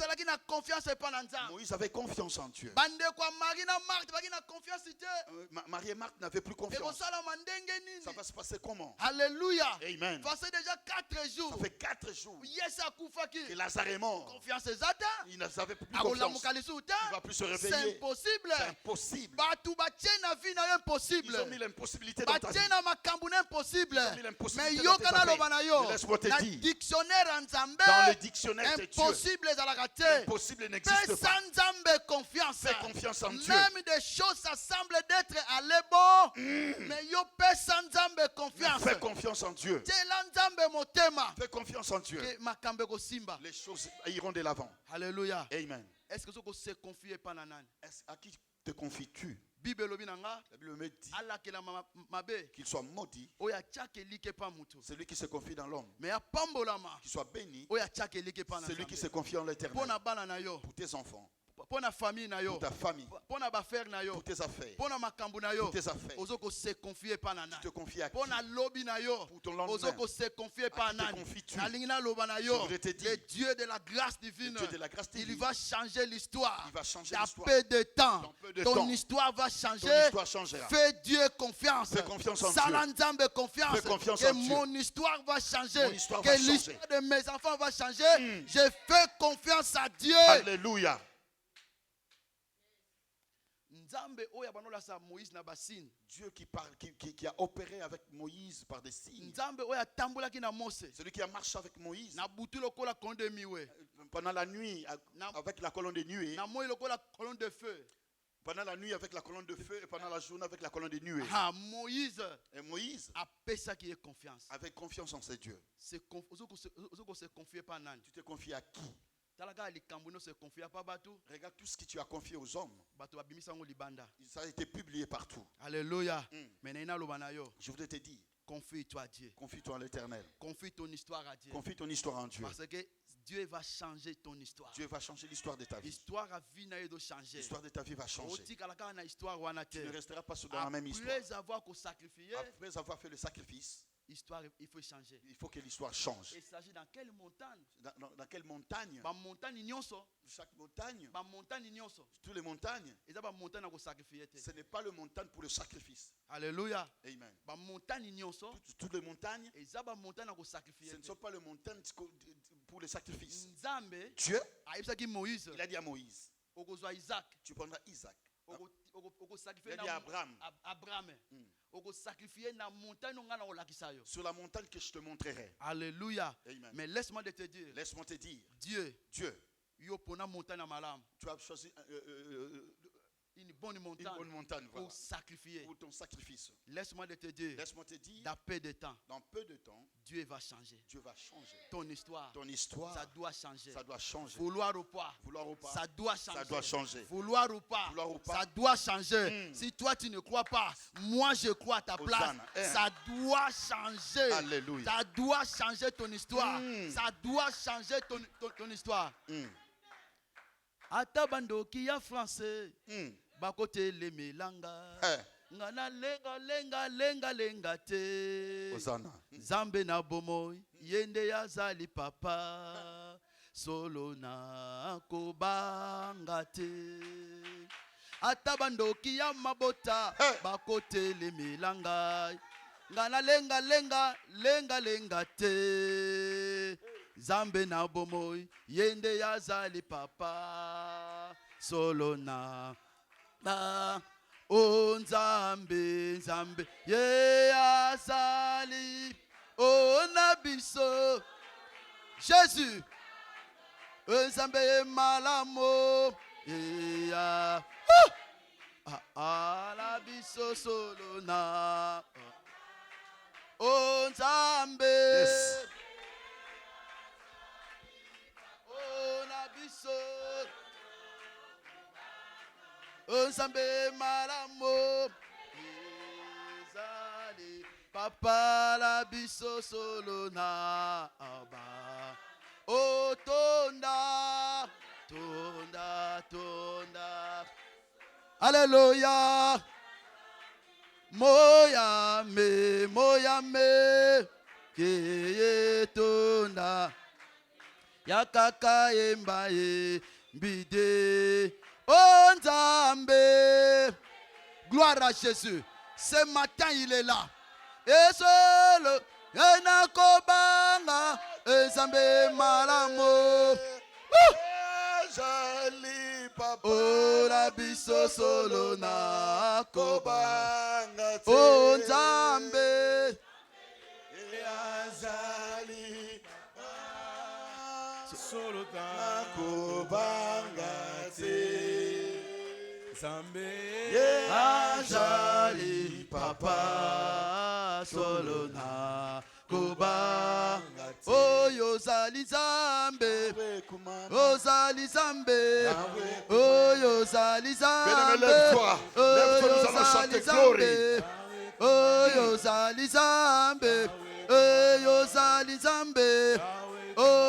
Speaker 2: avait confiance en Dieu. Marie et Marthe n'avaient plus confiance. Ça va se passer comment?
Speaker 1: Alléluia.
Speaker 2: Amen.
Speaker 1: Ça fait déjà 4 jours.
Speaker 2: Ça fait 4 jours. Que Lazare est mort. Il n'avait plus confiance. Il ne va plus se réveiller.
Speaker 1: C'est impossible.
Speaker 2: C'est impossible.
Speaker 1: Ils
Speaker 2: ont mis l'impossibilité dans ta vie.
Speaker 1: Impossible.
Speaker 2: Ils ont mis l'impossibilité
Speaker 1: Mais
Speaker 2: dans ta vie. Laisse-moi te dire. Dans le dictionnaire de Dieu, l'impossible n'existe pas. Fais confiance en Dieu.
Speaker 1: Même des choses, ça semble d'être à l'ébon. Mais
Speaker 2: fais confiance en Dieu. Fais confiance en Dieu. Les choses iront de l'avant.
Speaker 1: Alléluia.
Speaker 2: Amen.
Speaker 1: Est-ce que tu se confies pas
Speaker 2: à qui te confies-tu?
Speaker 1: La Bible
Speaker 2: me dit qu'il soit maudit celui qui se confie dans l'homme. Qu'il soit béni celui qui se confie en l'Éternel. Pour tes enfants.
Speaker 1: pour ta famille,
Speaker 2: pour tes affaires, pour tes affaires.
Speaker 1: Tu
Speaker 2: te confies à qui?
Speaker 1: Pour
Speaker 2: ton lendemain.
Speaker 1: tu te
Speaker 2: confies-tu?
Speaker 1: Le Dieu de la grâce divine, il va changer l'histoire.
Speaker 2: Ta
Speaker 1: peu de temps, ton histoire va changer. Fais Dieu confiance.
Speaker 2: Fais confiance en
Speaker 1: Salanzambe confiance. Que mon histoire va changer. Que l'histoire de mes enfants va changer. Je fais confiance à Dieu.
Speaker 2: Alléluia. Dieu qui a opéré avec Moïse par des signes.
Speaker 1: Celui
Speaker 2: qui a marché avec Moïse pendant la nuit avec la colonne de nuée. Pendant la nuit avec la colonne de feu et pendant la journée avec la colonne de nuée.
Speaker 1: Moïse
Speaker 2: avait confiance en ses dieux. Tu te confies à qui? Regarde tout ce que tu as confié aux hommes. Ça a été publié partout.
Speaker 1: Alléluia.
Speaker 2: Je voudrais te dire,
Speaker 1: confie-toi à Dieu.
Speaker 2: Confie-toi en l'Éternel.
Speaker 1: Confie ton histoire à Dieu.
Speaker 2: Confie ton histoire en Dieu.
Speaker 1: Parce que Dieu va changer ton histoire.
Speaker 2: Dieu va changer l'histoire de ta vie.
Speaker 1: L'histoire
Speaker 2: de ta vie va changer. Tu ne resteras pas dans la même histoire. Après avoir fait le sacrifice,
Speaker 1: il faut changer.
Speaker 2: Il faut que l'histoire change.
Speaker 1: Il s'agit dans quelle montagne?
Speaker 2: Dans quelle montagne? Chaque montagne. Toutes les montagnes. Ce n'est pas le montagne pour le sacrifice.
Speaker 1: Alléluia.
Speaker 2: Amen.
Speaker 1: Toutes
Speaker 2: les montagnes. Ce ne sont pas les montagnes pour le sacrifice. Dieu, il a dit à Moïse, tu prendras Isaac. Il a dit à Abraham. Sur la montagne que je te montrerai.
Speaker 1: Alléluia.
Speaker 2: Amen.
Speaker 1: Mais laisse-moi te dire. Dieu.
Speaker 2: Tu as choisi
Speaker 1: une bonne montagne
Speaker 2: voilà,
Speaker 1: pour sacrifier.
Speaker 2: Pour ton sacrifice.
Speaker 1: Laisse-moi te dire. Dans peu de temps. Dieu va changer. Ton histoire. Ça doit changer. Vouloir ou pas. Ça doit changer. Vouloir ou pas. Ça doit changer. Si toi tu ne crois pas, moi je crois à ta place. Ça doit changer.
Speaker 2: Alléluia.
Speaker 1: Ça doit changer ton histoire. Ça doit changer ton histoire. Atabando qui a français. Bakote le melanga. Ngana lenga te. Zambe na bomoy. Yende ya zali papa. Solo na kobanga te. Atabando ki ya mabota. Bakote le melanga. Ngana lenga te. Zambe na bomoy. Yende ya zali papa. Solo na o Nzambe ye asali o nabiso Jésus Nzambe malamo ya alabiso solo na o Nzambe o nabiso Nzambe malamo izali papa la biso solo na aba o tonda Alléluia. Moya me ke tonda yakaka embaye mbide. Oh Nzambe, gloire à Jésus. Ce matin il est là. Et seul, Enakobanga, Nzambe malamo. Oh la biso solo na kobanga. Oh Nzambe,
Speaker 3: solo na kobanga. Zambe
Speaker 1: ajali papa solo na kobanga oyo zali Zambe ozali Zambe oyo zali Zambe oyo zali Zambe oyo zali Zambe oyo zali Zambe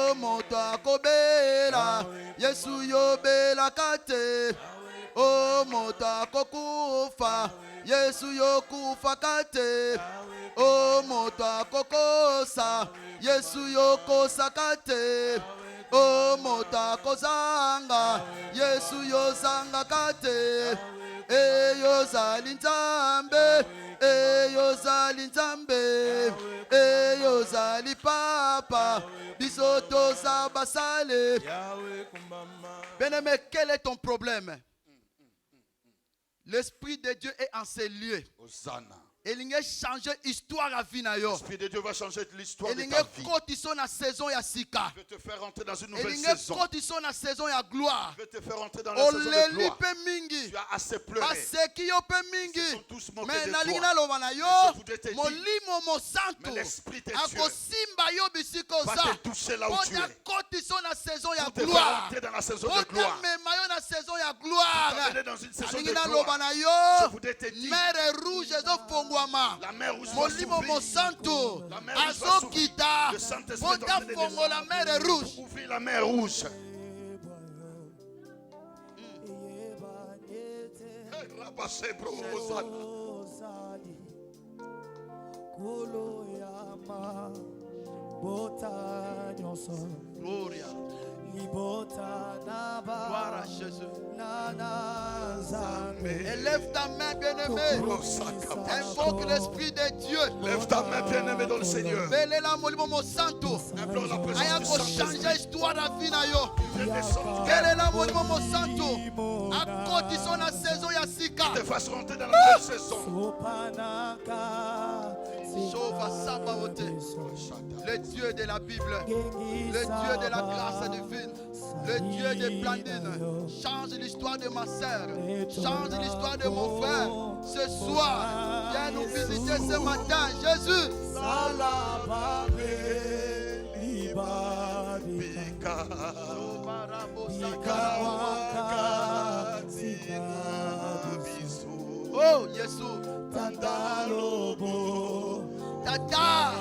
Speaker 1: Oh moto akobela Yesu yobela kate. Oh moto akokufa Yesu yokufa kate. Oh moto akokosa Yesu yokosa kate. Oh moto akozanga Yesu yozanga kate. Eyozali nzambe, eyozali nzambe, eyozali papa, bisoto za basale. Bien-aimé, quel est ton problème? L'Esprit de Dieu est en ces lieux.
Speaker 2: Hosanna.
Speaker 1: Et il va changer l'histoire à vie.
Speaker 2: L'Esprit de Dieu va changer l'histoire de ta vie.
Speaker 1: Il va te
Speaker 2: faire rentrer dans une nouvelle saison.
Speaker 1: Il va
Speaker 2: te faire rentrer dans la saison de gloire. Tu as assez pleuré.
Speaker 1: Ils
Speaker 2: sont tous moqués de toi. Je voudrais te dire, mais l'Esprit de Dieu va te toucher là où tu es. Pour te faire rentrer dans la saison de gloire. Dans une saison de gloire. Je voudrais te dire, la mer rouge va s'ouvrir. La mer rouge va s'ouvrir. Le Saint-Esprit va ouvrir la mer rouge.
Speaker 1: Gloria. Gloire à Jésus. Élève ta main, bien-aimé. Invoque l'Esprit de Dieu.
Speaker 2: Lève ta main, bien-aimé dans le Seigneur.
Speaker 1: Implore la présence du Saint-Esprit. Quel est l'amour de mon santo? À côté son saison yasika.
Speaker 2: Te fasse rentrer dans la nouvelle saison.
Speaker 1: Le Dieu de la Bible, le Dieu de la grâce divine, le Dieu de Blandine, change l'histoire de ma sœur, change l'histoire de mon frère. Ce soir, viens nous visiter ce matin, Jésus. Oh, Jésus. Tata,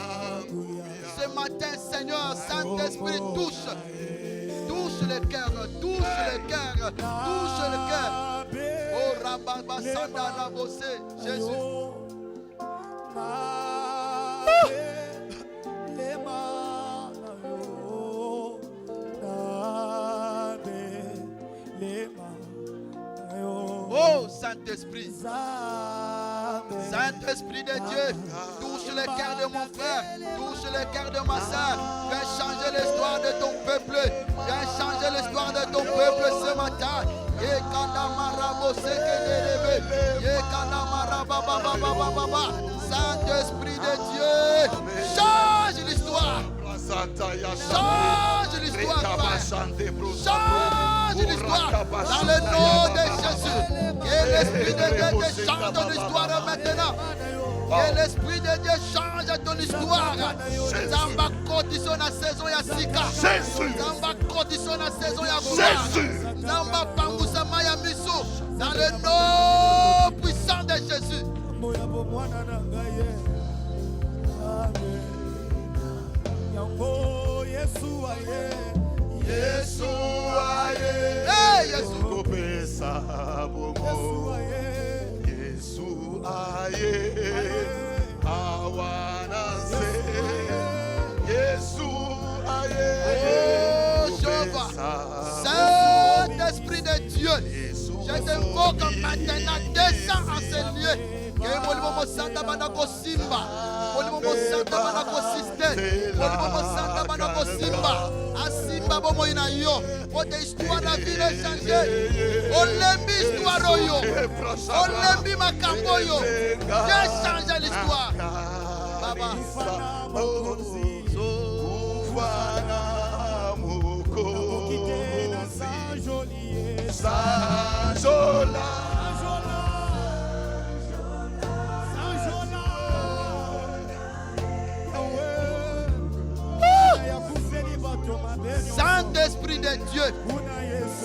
Speaker 1: ce matin, Seigneur, Saint-Esprit, touche le cœur, touche le cœur, touche le cœur. Oh, Rabba Sanda Rabose, Jésus. Oh, Saint-Esprit. Saint-Esprit de Dieu, touche le cœur de mon frère, touche le cœur de ma soeur. Viens changer l'histoire de ton peuple. Viens changer l'histoire de ton peuple ce matin. Saint-Esprit de Dieu, change l'histoire. Change l'histoire, change l'histoire dans le nom de Jésus. Que l'Esprit de Dieu te change ton histoire maintenant. Que l'Esprit de Dieu change ton histoire. Zamba condition la saison ya sika. Zamba condition la saison ya gloire. Zamba pangusa maya miso. Dans le nom puissant de Jésus. Yesu aye, Yesu
Speaker 2: kopesa bomo, Yesu aye, awanase, Yesu aye,
Speaker 1: Saint-Esprit de Dieu, je t'invoque maintenant, descends en ces lieux. Que Molimo Santa Banako Simba, Molimo Santa Banako System, Molimo Santa Banako Simba, Asimba Bomo Inayo, votre histoire la vie est changée. On l'aime histoire yo, on l'aime Makambo yo, Dieu change l'histoire. Baba,
Speaker 2: Sanjola.
Speaker 1: Saint-Esprit de Dieu,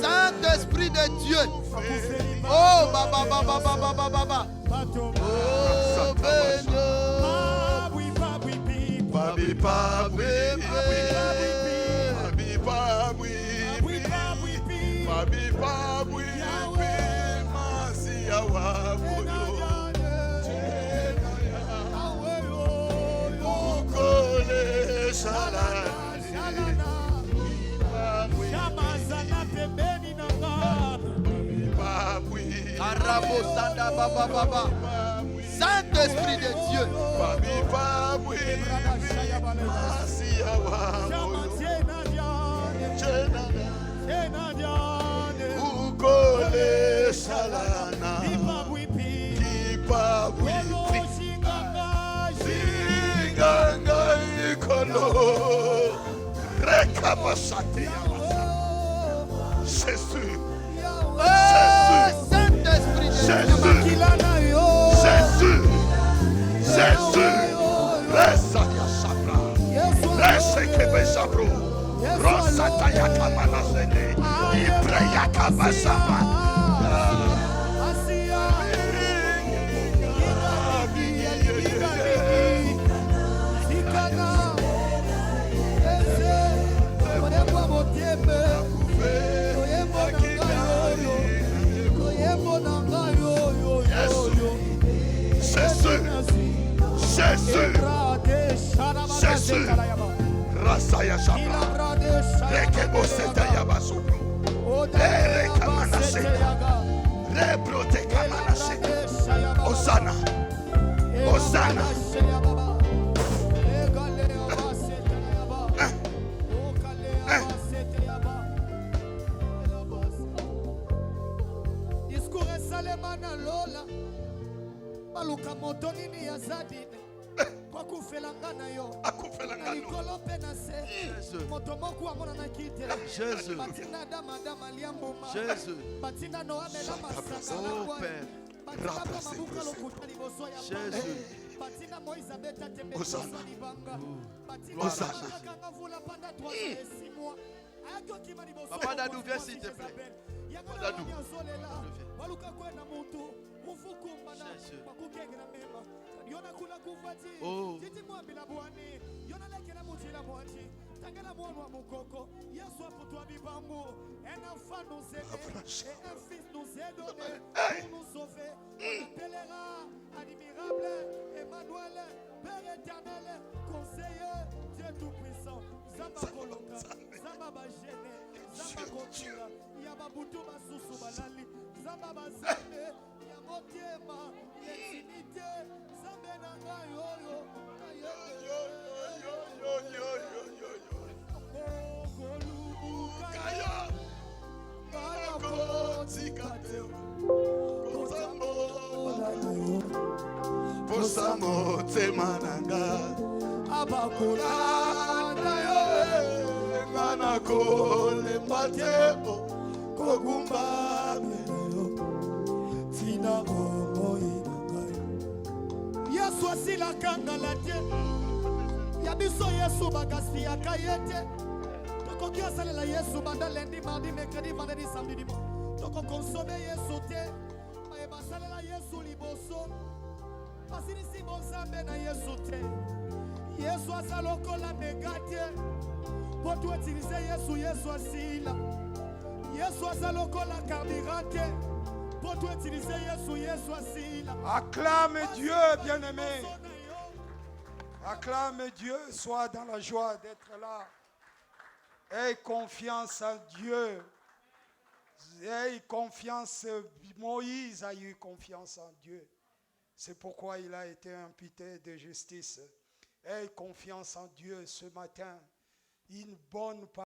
Speaker 1: Saint-Esprit de Dieu. Oh, Baba, Baba, Baba, Baba, Baba. Oh, Benyo.
Speaker 2: Babi, babi,
Speaker 1: Saint-Esprit de Dieu.
Speaker 2: Jésus.
Speaker 1: Saint-Esprit de Dieu.
Speaker 2: Jésus. Jésus. Resta ya sabra. Resta que me sabro. Rosa taya kamala sene. Ibreya kabasaba. Jésus, Rasaya Shabra, Rekebo Seta Yabasubro, Rekamana Seta, Rebrote Kamana Seta, Osana, Osana.
Speaker 1: Jésus. Jésus. Oh Père. Jésus.
Speaker 2: Hosanna.
Speaker 1: Papa Dadou, viens s'il te plaît. Dadou. Oh.
Speaker 4: Tangela mwana wa mukoko Yesu aputwa bibangu un enfant nous aide et un fils nous est donné pour nous sauver. On appellera admirable Emmanuel, Père éternel, conseiller, Dieu tout-puissant. Zamba Koloka, Zamba Bajene, Zamba Kotira, Yababutu Basusu Balali, Zamba Bazane, Yamotiema, Yesinite, Zambe Nanga Yoyo,
Speaker 2: Posamo temananga
Speaker 4: Abakula
Speaker 2: nayo ngana kole matebo kogumba
Speaker 4: tina omoinanga Yesu asila kanga la tie Yabiso Yesu bagasi akayete Toko kiasale la Yesu banda lundi mardi mercredi vendredi samedi dimanche Toko consommer Yesu te Maeba sale la Yesu liboso Pasini si bonsambe na Yesu te Yesu asaloko la negate Pour tu utiliser Yesu Yesu asila Yesu asaloko la carburante Pour tu utiliser Yesu Yesu asila
Speaker 5: Acclame Dieu bien-aimé. Acclame Dieu, sois dans la joie d'être là. Aie confiance en Dieu. Aie confiance, Moïse a eu confiance en Dieu. C'est pourquoi il a été imputé de justice. Aie confiance en Dieu ce matin. Une bonne parole.